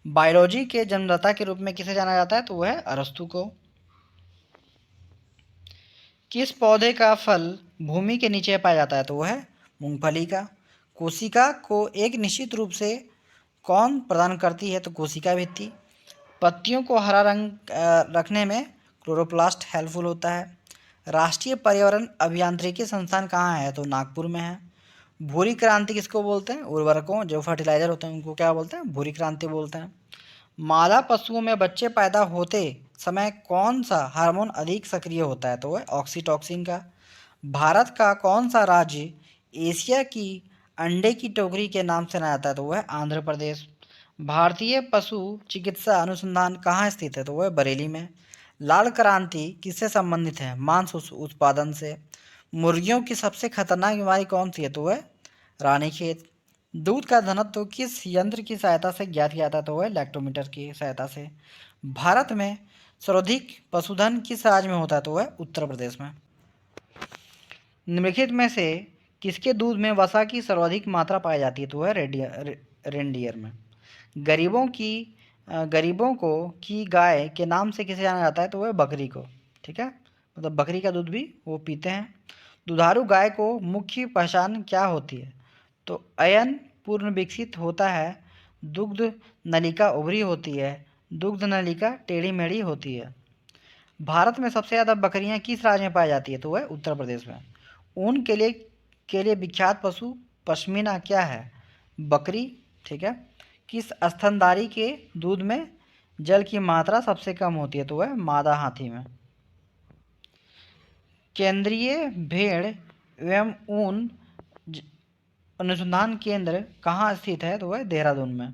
बायोलॉजी के जन्मदाता के रूप में किसे जाना जाता है? तो वह अरस्तु को। किस पौधे का फल भूमि के नीचे पाया जाता है? तो वह मूंगफली का। कोशिका को एक निश्चित रूप से कौन प्रदान करती है? तो कोशिका भित्ति। पत्तियों को हरा रंग रखने में क्लोरोप्लास्ट हेल्पफुल होता है। राष्ट्रीय पर्यावरण अभियांत्रिकी संस्थान कहाँ है? तो नागपुर में है। भूरी क्रांति किसको बोलते हैं? उर्वरकों जो फर्टिलाइजर होते हैं उनको क्या बोलते हैं? भूरी क्रांति बोलते हैं। मादा पशुओं में बच्चे पैदा होते समय कौन सा हार्मोन अधिक सक्रिय होता है? तो वह ऑक्सीटॉसिन का। भारत का कौन सा राज्य एशिया की अंडे की टोकरी के नाम से जाना जाता है? तो वह आंध्र प्रदेश। भारतीय पशु चिकित्सा अनुसंधान कहाँ स्थित है? तो वह बरेली में। लाल क्रांति किससे संबंधित है? मांस उत्पादन से। मुर्गियों की सबसे खतरनाक बीमारी कौन सी है? तो वह रानीखेत। दूध का घनत्व किस यंत्र की सहायता से ज्ञात किया जाता है? तो वह लैक्टोमीटर की सहायता से। भारत में सर्वाधिक पशुधन किस राज्य में होता है? तो वह उत्तर प्रदेश में। निम्नलिखित में से किसके दूध में वसा की सर्वाधिक मात्रा पाई जाती है? तो वह रेंडियर में। गरीबों को की गाय के नाम से किसे जाना जाता है? तो वह बकरी को। ठीक है, मतलब बकरी का दूध भी वो पीते हैं। दुधारू गाय को मुख्य पहचान क्या होती है? तो अयन पूर्ण विकसित होता है, दुग्ध नलिका उभरी होती है, दुग्ध नलिका टेढ़ी मेढ़ी होती है। भारत में सबसे ज़्यादा बकरियां किस राज्य में पाई जाती है? तो वह उत्तर प्रदेश में। ऊन के लिए विख्यात पशु पश्मीना क्या है? बकरी। ठीक है। किस स्तनधारी के दूध में जल की मात्रा सबसे कम होती है? तो वह मादा हाथी में। केंद्रीय भेड़ एवं ऊन अनुसंधान केंद्र कहाँ स्थित है? तो वह देहरादून में।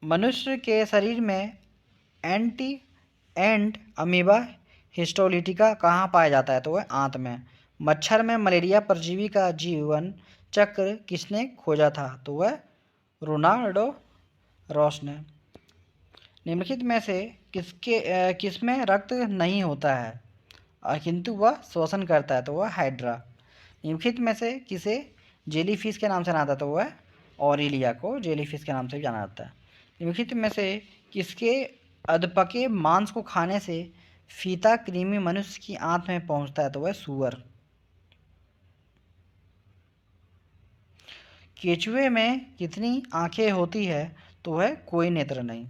मनुष्य के शरीर में एंट अमीबा हिस्टोलिटिका कहाँ पाया जाता है? तो वह आंत में। मच्छर में मलेरिया परजीवी का जीवन चक्र किसने खोजा था? तो वह रोनाल्डो रॉस ने। निम्नलिखित में से किसमें रक्त नहीं होता है किंतु वह शोषण करता है? तो वह हाइड्रा। निम्नलिखित में से किसे जेलीफिश के नाम से जाना जाता है? तो वह ऑरिलिया को जेलीफिश के नाम से भी जाना जाता है। निम्नलिखित में से किसके अधपके मांस को खाने से फीता कृमि मनुष्य की आंत में पहुंचता है? तो वह सूअर। केचुए में कितनी आंखें होती है? तो वह कोई नेत्र नहीं।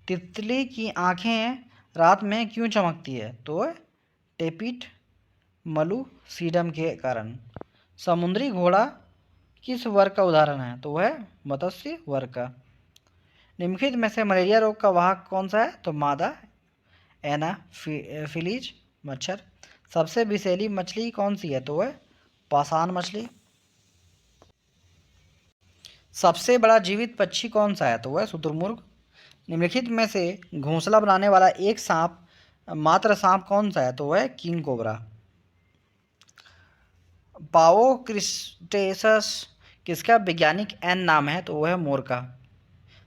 तितली की आंखें रात में क्यों चमकती है? तो वह टेपिट मलुसीडम के कारण। समुद्री घोड़ा किस वर्ग का उदाहरण है? तो वह मत्स्य वर्ग का। निम्नलिखित में से मलेरिया रोग का वाहक कौन सा है? तो मादा एनाफिलीज मच्छर। सबसे विषैली मछली कौन सी है? तो वह पाषाण मछली। सबसे बड़ा जीवित पक्षी कौन सा है? तो वह शुतुरमुर्ग। निम्नलिखित में से घोंसला बनाने वाला एक मात्र सांप कौन सा है? तो वह किंग कोबरा। पाओक्रिस्टेसस किसका वैज्ञानिक एन नाम है? तो वह मोर का।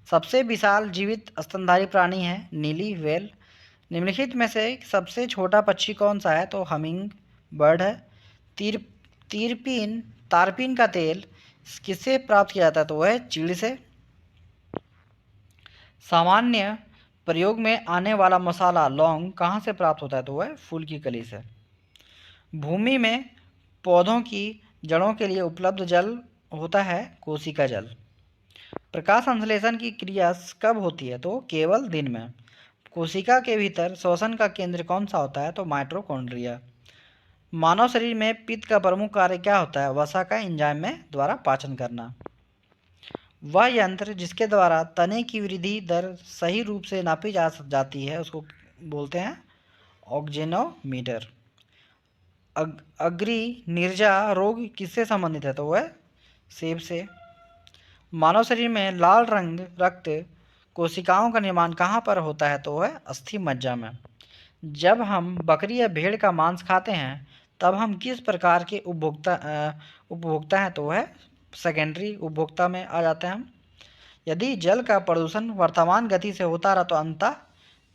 सबसे विशाल जीवित स्तनधारी प्राणी है नीली व्हेल। निम्नलिखित में से सबसे छोटा पक्षी कौन सा है? तो हमिंग बर्ड है। तारपीन का तेल किससे प्राप्त किया जाता है? तो वह चीड़ से। सामान्य प्रयोग में आने वाला मसाला लौंग कहाँ से प्राप्त होता है? तो वह फूल की कली से। भूमि में पौधों की जड़ों के लिए उपलब्ध जल होता है कोशिका जल। प्रकाश संश्लेषण की क्रिया कब होती है? तो केवल दिन में। कोशिका के भीतर श्वसन का केंद्र कौन सा होता है? तो माइटोकॉन्ड्रिया। मानव शरीर में पित्त का प्रमुख कार्य क्या होता है? वसा का एंजाइम में द्वारा पाचन करना। वह यंत्र जिसके द्वारा तने की वृद्धि दर सही रूप से नापी जाती है उसको बोलते हैं ऑक्जेनोमीटर। अग्नि निर्जा रोग किससे संबंधित है? तो वह सेब से। मानव शरीर में लाल रंग रक्त कोशिकाओं का निर्माण कहाँ पर होता है? तो वह अस्थि मज्जा में। जब हम बकरी या भेड़ का मांस खाते हैं तब हम किस प्रकार के उपभोक्ता हैं? तो वह सेकेंडरी उपभोक्ता में आ जाते हैं हम। यदि जल का प्रदूषण वर्तमान गति से होता रहा तो अंततः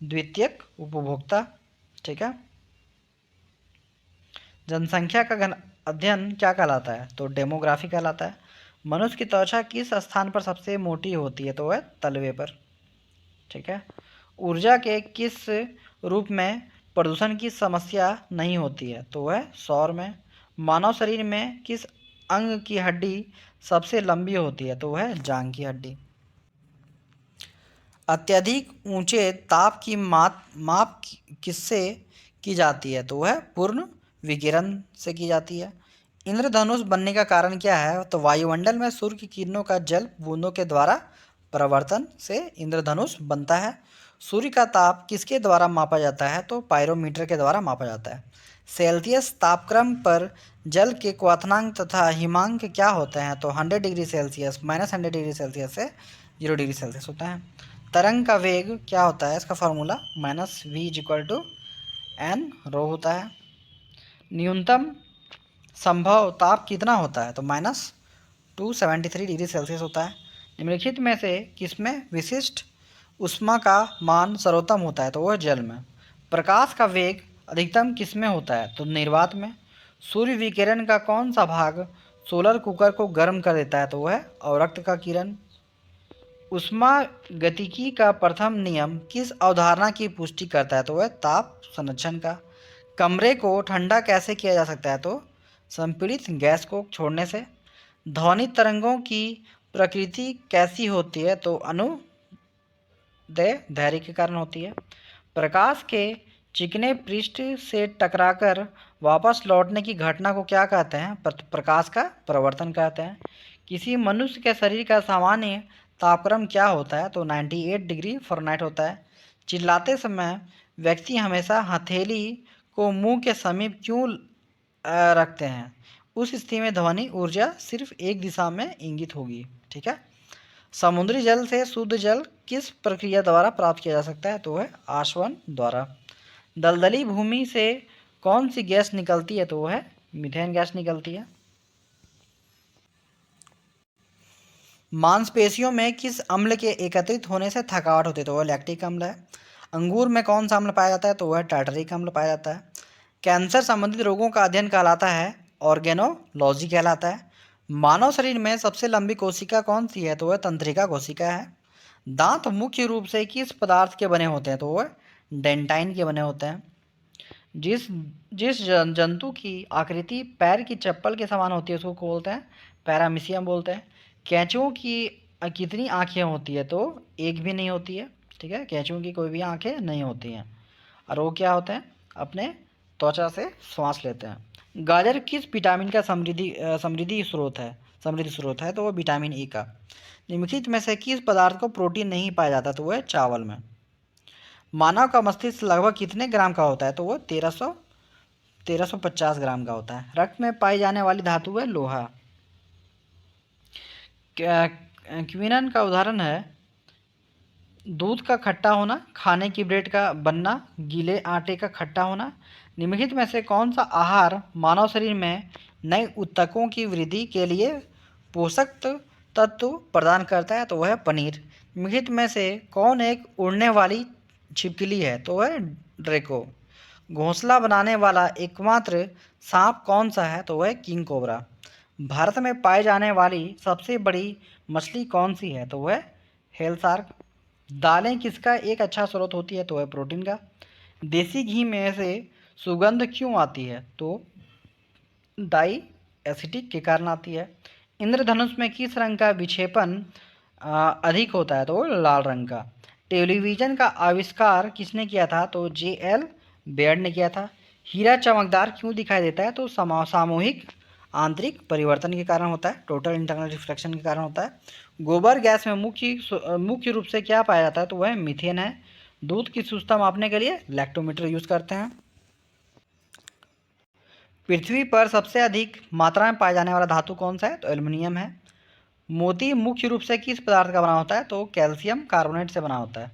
द्वितीयक उपभोक्ता। ठीक है। जनसंख्या का अध्ययन क्या कहलाता है? तो डेमोग्राफी कहलाता है। मनुष्य की त्वचा किस स्थान पर सबसे मोटी होती है? तो वह तलवे पर। ठीक है। ऊर्जा के किस रूप में प्रदूषण की समस्या नहीं होती है? तो वह सौर में। मानव शरीर में किस अंग की हड्डी सबसे लंबी होती है? तो वह जांघ की हड्डी। अत्यधिक ऊंचे ताप की माप किससे की जाती है? तो वह पूर्ण विकिरण से की जाती है। इंद्रधनुष बनने का कारण क्या है? तो वायुमंडल में सूर्य की किरणों का जल बूंदों के द्वारा परिवर्तन से इंद्रधनुष बनता है। सूर्य का ताप किसके द्वारा मापा जाता है? तो पायरोमीटर के द्वारा मापा जाता है। सेल्सियस तापक्रम पर जल के क्वथनांक तथा हिमांक क्या होते हैं? तो 100 डिग्री सेल्सियस -100 डिग्री सेल्सियस से 0 डिग्री सेल्सियस होता है। तरंग का वेग क्या होता है? इसका फार्मूला -v=n होता है। न्यूनतम संभव ताप कितना होता है? तो -273 डिग्री सेल्सियस होता है। निम्नलिखित में से किसमें विशिष्ट ऊष्मा का मान सर्वोत्तम होता है? तो वह जल में। प्रकाश का वेग अधिकतम किसमें होता है? तो निर्वात में। सूर्य विकिरण का कौन सा भाग सोलर कुकर को गर्म कर देता है? तो वह अवरक्त का किरण। ऊष्मा गतिकी का प्रथम नियम किस अवधारणा की पुष्टि करता है? तो वह ताप संरक्षण का। कमरे को ठंडा कैसे किया जा सकता है? तो संपीड़ित गैस को छोड़ने से। ध्वनि तरंगों की प्रकृति कैसी होती है? तो अनुदैर्ध्य धैर्य के कारण होती है। प्रकाश के चिकने पृष्ठ से टकराकर वापस लौटने की घटना को क्या कहते हैं? प्रकाश का परावर्तन कहते हैं। किसी मनुष्य के शरीर का सामान्य तापक्रम क्या होता है? तो 98 डिग्री फ़ारेनहाइट होता है। चिल्लाते समय व्यक्ति हमेशा हथेली को मुंह के समीप क्यों रखते हैं? उस स्थिति में ध्वनि ऊर्जा सिर्फ एक दिशा में इंगित होगी। ठीक है। समुद्री जल से शुद्ध जल किस प्रक्रिया द्वारा प्राप्त किया जा सकता है? तो वह आशवन द्वारा। दलदली भूमि से कौन सी गैस निकलती है? तो वह मीथेन गैस निकलती है। मांसपेशियों में किस अम्ल के एकत्रित होने से थकावट होती है? तो वह लैक्टिक अम्ल है। अंगूर में कौन सा अम्ल पाया जाता है? तो वह टार्टरिक अम्ल पाया जाता है। कैंसर संबंधित रोगों का अध्ययन कहलाता है ऑर्गेनोलॉजी कहलाता है। मानव शरीर में सबसे लंबी कोशिका कौन सी है? तो वह तंत्रिका कोशिका है। दांत मुख्य रूप से किस पदार्थ के बने होते हैं? तो वह डेंटाइन के बने होते हैं। जिस जिस जंतु की आकृति पैर की चप्पल के समान होती है उसको बोलते हैं पैरामीशियम बोलते हैं। कैंचुओं की कितनी आँखें होती है? तो एक भी नहीं होती है। ठीक है, कैंचुओं की कोई भी आँखें नहीं होती हैं और वो क्या होते हैं? अपने त्वचा से श्वास लेते हैं। गाजर किस विटामिन का समृद्धि स्रोत है? तो वो विटामिन ए का। निम्नलिखित में से किस पदार्थ को प्रोटीन नहीं पाया जाता? तो वह चावल में। मानव का मस्तिष्क लगभग कितने ग्राम का होता है? तो वो 1350 ग्राम का होता है। रक्त में पाई जाने वाली धातु है लोहा। क्विनन का उदाहरण है दूध का खट्टा होना, खाने की ब्रेड का बनना, गीले आटे का खट्टा होना। निम्नलिखित में से कौन सा आहार मानव शरीर में नए ऊतकों की वृद्धि के लिए पोषक तत्व प्रदान करता है? तो वह पनीर। निम्नलिखित में से कौन एक उड़ने वाली छिपकली है? तो वह ड्रैको। घोंसला बनाने वाला एकमात्र सांप कौन सा है? तो वह किंग कोबरा। भारत में पाई जाने वाली सबसे बड़ी मछली कौन सी है? तो वह हेल शार्क। दालें किसका एक अच्छा स्रोत होती है? तो वह प्रोटीन का। देसी घी में से सुगंध क्यों आती है? तो डाई एसिटिक के कारण आती है। इंद्रधनुष में किस रंग का विक्षेपण अधिक होता है? तो वो लाल रंग का। टेलीविज़न का आविष्कार किसने किया था? तो J.L. बेयर्ड ने किया था। हीरा चमकदार क्यों दिखाई देता है? तो सामूहिक आंतरिक परिवर्तन के कारण होता है, टोटल इंटरनल रिफ्लेक्शन के कारण होता है। गोबर गैस में मुख्य रूप से क्या पाया जाता है? तो वह मीथेन है। दूध की शुद्धता मापने के लिए लैक्टोमीटर यूज़ करते हैं। पृथ्वी पर सबसे अधिक मात्रा में पाया जाने वाला धातु कौन सा है? तो एल्युमिनियम है। मोती मुख्य रूप से किस पदार्थ का बना होता है? तो कैल्शियम कार्बोनेट से बना होता है।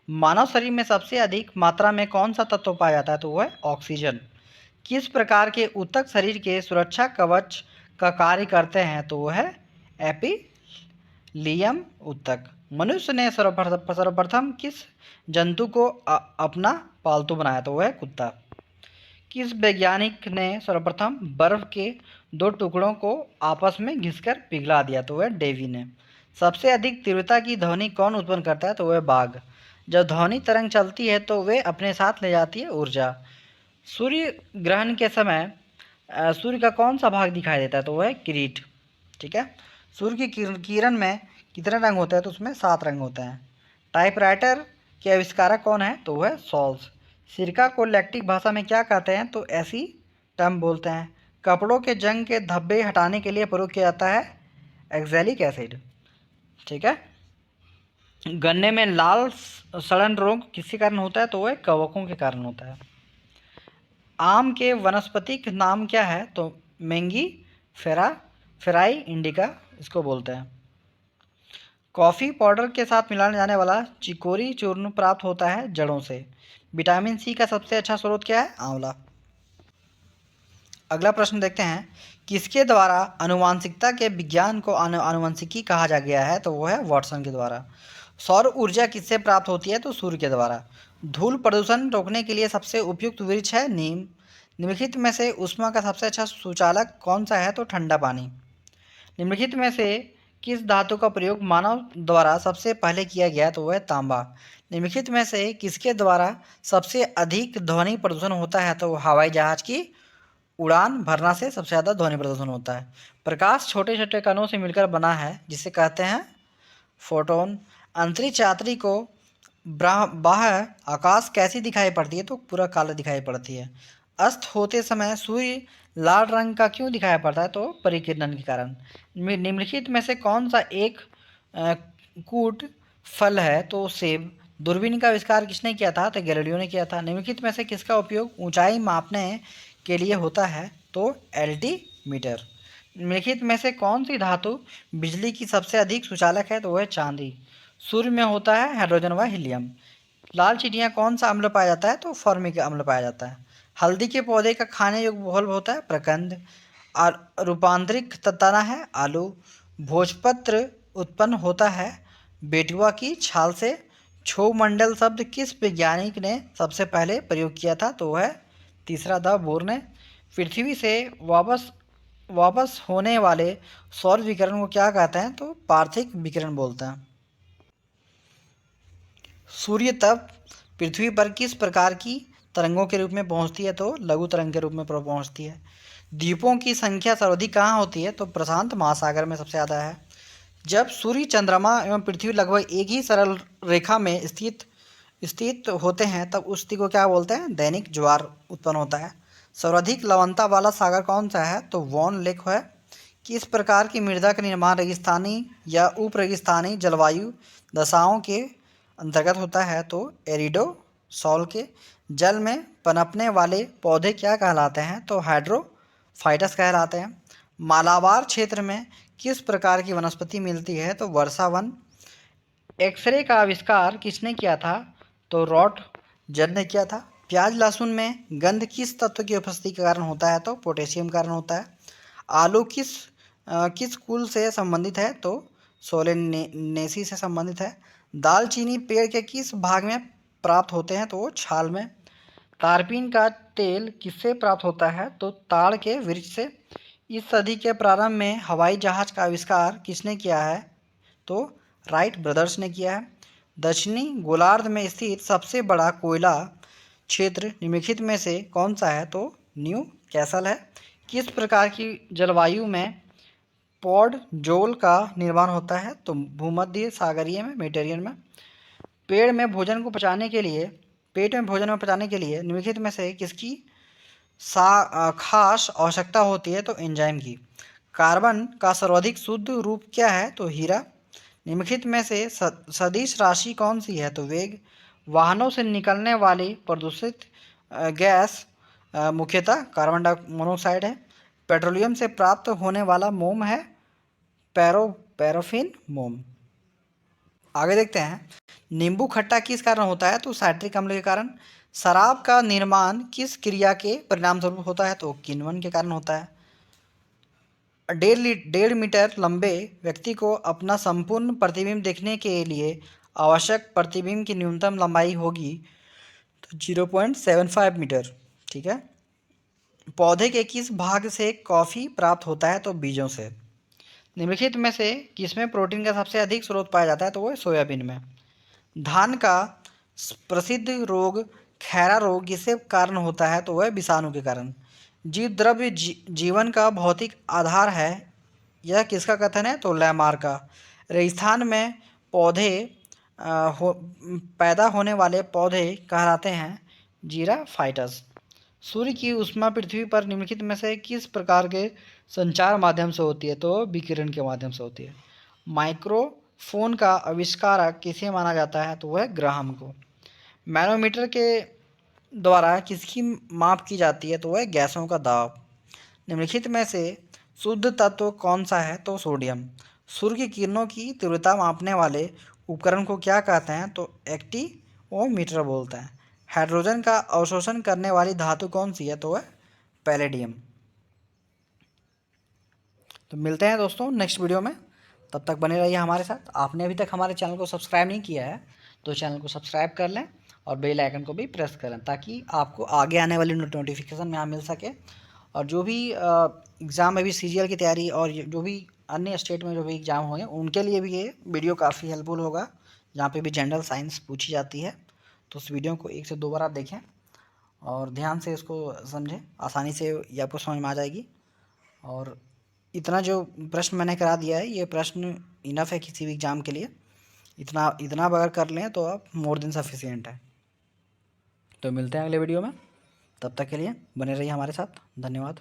मानव शरीर में सबसे अधिक मात्रा में कौन सा तत्व पाया जाता है? तो वह ऑक्सीजन। किस प्रकार के ऊतक शरीर के सुरक्षा कवच का कार्य करते हैं? तो वह एपिलियम ऊतक। मनुष्य ने सर्वप्रथम किस जंतु को अपना पालतू बनाया? तो वह कुत्ता। किस वैज्ञानिक ने सर्वप्रथम बर्फ के दो टुकड़ों को आपस में घिसकर पिघला दिया? तो वह डेवी ने। सबसे अधिक तीव्रता की ध्वनि कौन उत्पन्न करता है? तो वह बाघ। जब ध्वनि तरंग चलती है तो वे अपने साथ ले जाती है ऊर्जा। सूर्य ग्रहण के समय सूर्य का कौन सा भाग दिखाई देता है? तो वह किरीट। ठीक है। सूर्य की किरण में कितने रंग होते हैं? तो उसमें 7 रंग होते हैं। टाइपराइटर के आविष्कारक कौन है? तो वो है सॉल्स। सिरका को लैक्टिक भाषा में क्या कहते हैं? तो ऐसी टर्म बोलते हैं। कपड़ों के जंग के धब्बे हटाने के लिए प्रयोग किया जाता है एक्जेलिक एसिड। ठीक है। गन्ने में लाल सड़न रोग किसके कारण होता है? तो वह कवकों के कारण होता है। आम के वनस्पतिक नाम क्या है? तो मैंगी फेराई इंडिका इसको बोलते हैं। कॉफ़ी पाउडर के साथ मिलाने जाने वाला चिकोरी चूर्ण प्राप्त होता है जड़ों से। विटामिन सी का सबसे अच्छा स्रोत क्या है? आंवला। अगला प्रश्न देखते हैं, किसके द्वारा आनुवांशिकता के विज्ञान को आनुवंशिकी कहा जा गया है? तो वो है वाटसन के द्वारा। सौर ऊर्जा किससे प्राप्त होती है? तो सूर्य के द्वारा। धूल प्रदूषण रोकने के लिए सबसे उपयुक्त वृक्ष है नीम। निम्नलिखित में से ऊष्मा का सबसे अच्छा सुचालक कौन सा है? तो ठंडा पानी। निम्नलिखित में से किस धातु का प्रयोग मानव द्वारा सबसे पहले किया गया? तो वह है तांबा। निम्नलिखित में से किसके द्वारा सबसे अधिक ध्वनि प्रदूषण होता है? तो हवाई जहाज की उड़ान भरना से सबसे ज़्यादा ध्वनि प्रदूषण होता है। प्रकाश छोटे छोटे कणों से मिलकर बना है जिसे कहते हैं फोटोन। अंतरिक्ष यात्री को बाह्य आकाश कैसी दिखाई पड़ती है? तो पूरा काला दिखाई पड़ती है। अस्त होते समय सूर्य लाल रंग का क्यों दिखाई पड़ता है? तो परिकिरण के कारण। निम्नलिखित में से कौन सा एक कूट फल है? तो सेब। दूरबीन का आविष्कार किसने किया था? तो गैलीलियो ने किया था। निम्नलिखित में से किसका उपयोग ऊंचाई मापने के लिए होता है? तो एल्टीमीटर। निम्नलिखित में से कौन सी धातु बिजली की सबसे अधिक सुचालक है? तो वह है चांदी। सूर्य में होता है हाइड्रोजन व हीलियम। लाल चिड़िया कौन सा अम्ल पाया जाता है? तो फॉर्मिक अम्ल पाया जाता है। हल्दी के पौधे का खाने योग्य बहुल होता है प्रकंद। रूपांतरिक तना है आलू। भोजपत्र उत्पन्न होता है बेटुआ की छाल से। क्षोभमंडल शब्द किस वैज्ञानिक ने सबसे पहले प्रयोग किया था? तो वह तीसरा द बोर ने। पृथ्वी से वापस होने वाले सौर विकिरण को क्या कहते हैं? तो पार्थिव विकिरण बोलते हैं। सूर्य तप पृथ्वी पर किस प्रकार की तरंगों के रूप में पहुंचती है? तो लघु तरंग के रूप में पहुंचती है। द्वीपों की संख्या सर्वाधिक कहाँ होती है? तो प्रशांत महासागर में सबसे ज़्यादा है। जब सूर्य चंद्रमा एवं पृथ्वी लगभग एक ही सरल रेखा में स्थित होते हैं तब उस स्थिति को क्या बोलते हैं? दैनिक ज्वार उत्पन्न होता है। सर्वाधिक लवणता वाला सागर कौन सा है? तो वॉन लेक है। किस प्रकार की मृदा का निर्माण रेगिस्तानी या उप रेगिस्तानी जलवायु दशाओं के अंतर्गत होता है? तो एरिडोसॉल के। जल में पनपने वाले पौधे क्या कहलाते हैं? तो हाइड्रोफाइटस कहलाते हैं। मालाबार क्षेत्र में किस प्रकार की वनस्पति मिलती है? तो वर्षावन। एक्सरे का आविष्कार किसने किया था? तो रॉटजन ने किया था। प्याज लहसुन में गंध किस तत्व की उपस्थिति के कारण होता है? तो पोटेशियम कारण होता है। आलू किस कुल से संबंधित है? तो सोलेनेसी से संबंधित है। दालचीनी पेड़ के किस भाग में प्राप्त होते हैं? तो वो छाल में। तारपीन का तेल किससे प्राप्त होता है? तो ताड़ के वृक्ष से। इस सदी के प्रारंभ में हवाई जहाज का आविष्कार किसने किया है? तो राइट ब्रदर्स ने किया है। दक्षिणी गोलार्ध में स्थित सबसे बड़ा कोयला क्षेत्र निम्नलिखित में से कौन सा है? तो न्यू कैसल है। किस प्रकार की जलवायु में पॉड जोल का निर्माण होता है? तो भूमध्य सागरीय में मेडिटेरियन में। पेट में भोजन में पचाने के लिए निम्नलिखित में से किसकी खास आवश्यकता होती है? तो एंजाइम की। कार्बन का सर्वाधिक शुद्ध रूप क्या है? तो हीरा। निम्नलिखित में से सदिश राशि कौन सी है? तो वेग। वाहनों से निकलने वाली प्रदूषित गैस मुख्यतः कार्बन मोनोऑक्साइड है। पेट्रोलियम से प्राप्त होने वाला मोम है पैराफिन मोम। आगे देखते हैं, नींबू खट्टा किस कारण होता है? तो साइट्रिक अम्ल के कारण। शराब का निर्माण किस क्रिया के परिणाम स्वरूप होता है? तो किण्वन के कारण होता है। 1.5 मीटर लंबे व्यक्ति को अपना संपूर्ण प्रतिबिंब देखने के लिए आवश्यक प्रतिबिंब की न्यूनतम लंबाई होगी तो 0.75 मीटर। ठीक है। पौधे के किस भाग से कॉफ़ी प्राप्त होता है? तो बीजों से। निम्नलिखित में से किसमें प्रोटीन का सबसे अधिक स्रोत पाया जाता है? तो वो सोयाबीन में। धान का प्रसिद्ध रोग खैरा रोग किसके कारण होता है? तो वह विषाणु के कारण। जीव द्रव्य जीवन का भौतिक आधार है, यह किसका कथन है? तो लैमार का। रेगिस्तान में पौधे पैदा होने वाले पौधे कहलाते हैं जीराफाइटस। सूर्य की ऊष्मा पृथ्वी पर निम्नलिखित में से किस प्रकार के संचार माध्यम से होती है? तो विकिरण के माध्यम से होती है। माइक्रोफोन का आविष्कारक किसे माना जाता है? तो वह ग्राहम को। मैनोमीटर के द्वारा किसकी माप की जाती है? तो वह गैसों का दाब। निम्नलिखित में से शुद्ध तत्व कौन सा है? तो सोडियम। सूर्य की किरणों की तीव्रता मापने वाले उपकरण को क्या कहते हैं? तो एक्टिवोमीटर बोलते हैं। हाइड्रोजन का अवशोषण करने वाली धातु कौन सी है? तो वह पैलेडियम। तो मिलते हैं दोस्तों नेक्स्ट वीडियो में, तब तक बने रहिए हमारे साथ। आपने अभी तक हमारे चैनल को सब्सक्राइब नहीं किया है तो चैनल को सब्सक्राइब कर लें और बेल आइकन को भी प्रेस करें ताकि आपको आगे आने वाली नोटिफिकेशन यहाँ मिल सके। और जो भी एग्ज़ाम में भी सीजीएल की तैयारी और जो भी अन्य स्टेट में जो भी एग्ज़ाम होंगे उनके लिए भी ये वीडियो काफ़ी हेल्पफुल होगा, जहाँ पे भी जनरल साइंस पूछी जाती है। तो उस वीडियो को 1 से 2 बार आप देखें और ध्यान से इसको समझें, आसानी से ये आपको समझ में आ जाएगी। और इतना जो प्रश्न मैंने करा दिया है ये प्रश्न इनफ है किसी भी एग्ज़ाम के लिए। इतना इतना अगर कर लें तो आप मोर देन सफिशिएंट है। तो मिलते हैं अगले वीडियो में, तब तक के लिए बने रहिए हमारे साथ। धन्यवाद।